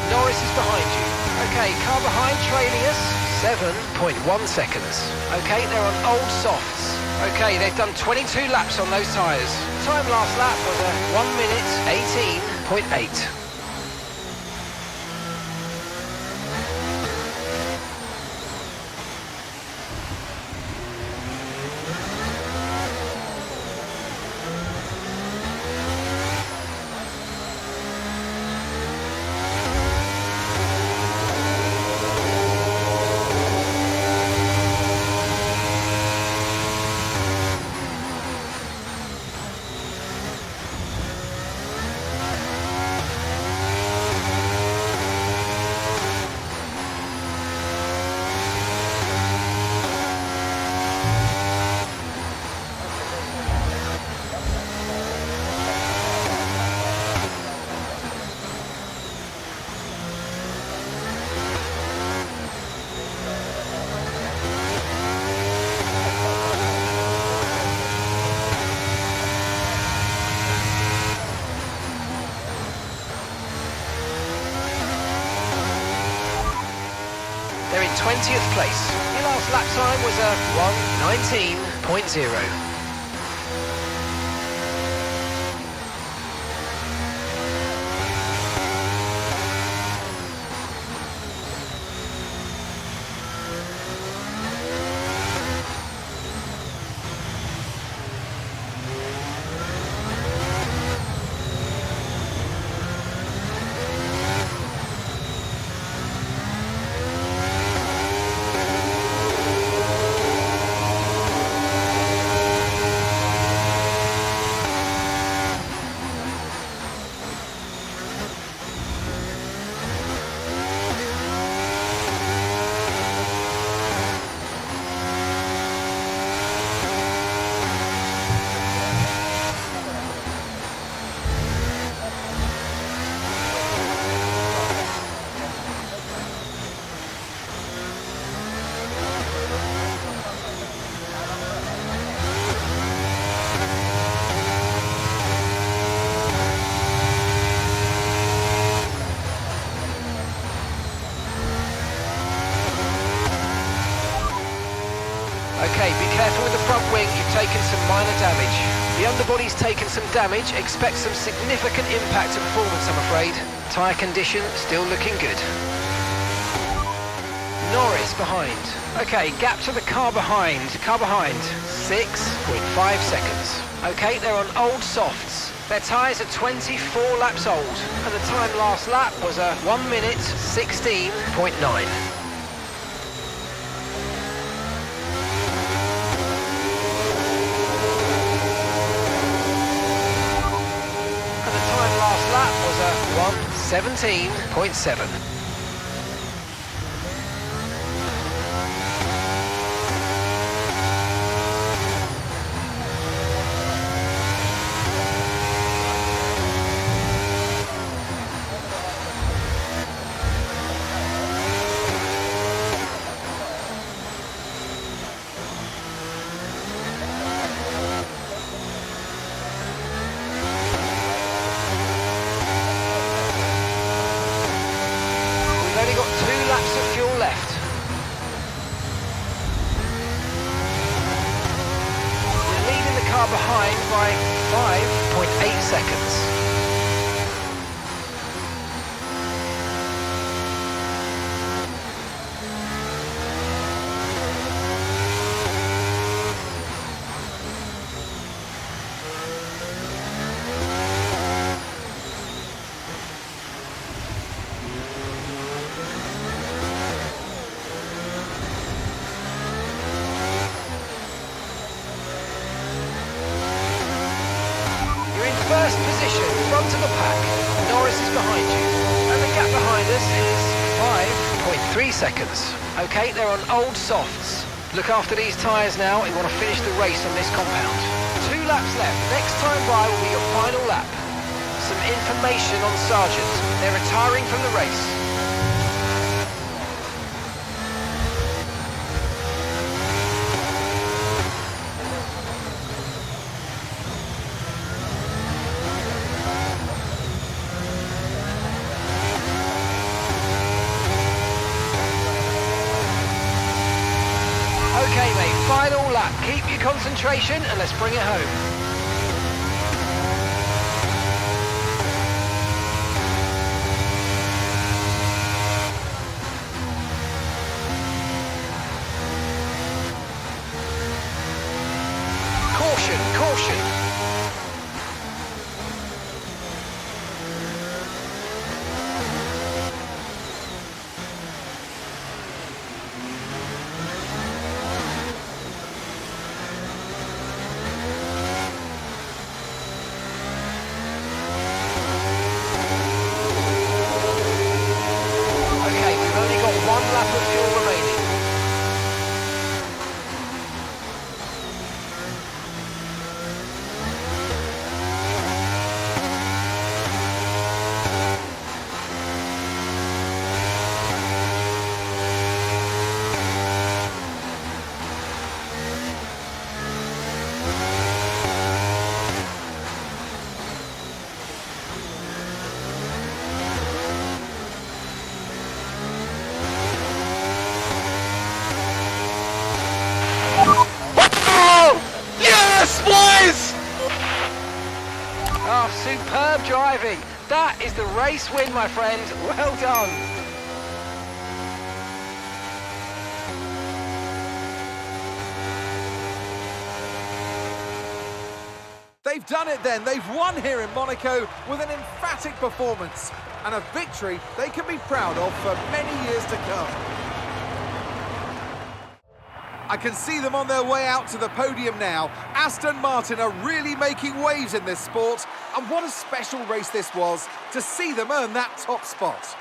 C: Norris is behind you. Okay, car behind trailing us. 7.1 seconds. Okay, they're on old softs. Okay, they've done 22 laps on those tyres. Time last lap was a 1 minute 18.8. They're in 20th place. Their last lap time was a 1:19.0. Okay, be careful with the front wing, you've taken some minor damage. The underbody's taken some damage, expect some significant impact to performance, I'm afraid. Tyre condition still looking good. Norris behind. Okay, gap to the car behind. 6.5 seconds. Okay, they're on old softs. Their tyres are 24 laps old, and the time last lap was a 1 minute 16.9. Lap was a 1:17.7. Only got 2 laps of fuel left. We're leading the car behind by 5.8 seconds. First position, front of the pack. Norris is behind you. And the gap behind us is 5.3 seconds. Okay, they're on old softs. Look after these tyres now. We want to finish the race on this compound. 2 laps left. Next time by will be your final lap. Some information on Sargent. They're retiring from the race. Final lap. Keep your concentration and let's bring it home. Caution, caution. Okay, we've only got one lap of fuel remaining.
E: Yes, boys!
C: Oh, superb driving. That is the race win, my friend. Well done.
A: They've done it then. They've won here in Monaco with an emphatic performance and a victory they can be proud of for many years to come. I can see them on their way out to the podium now. Aston Martin are really making waves in this sport, and what a special race this was to see them earn that top spot.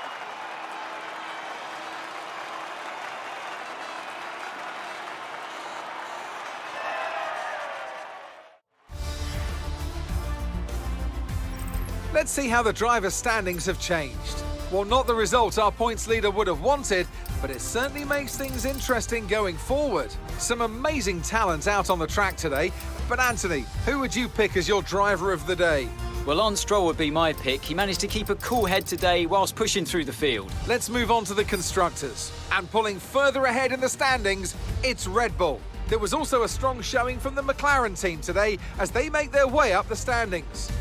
A: Let's see how the driver's standings have changed. Well, not the result our points leader would have wanted, but it certainly makes things interesting going forward. Some amazing talent out on the track today. But Anthony, who would you pick as your driver of the day?
B: Well, Lance Stroll would be my pick. He managed to keep a cool head today whilst pushing through the field.
A: Let's move on to the constructors. And pulling further ahead in the standings, it's Red Bull. There was also a strong showing from the McLaren team today as they make their way up the standings.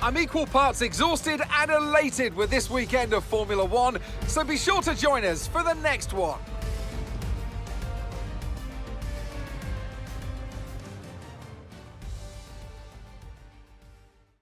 A: I'm equal parts exhausted and elated with this weekend of Formula One, so be sure to join us for the next one.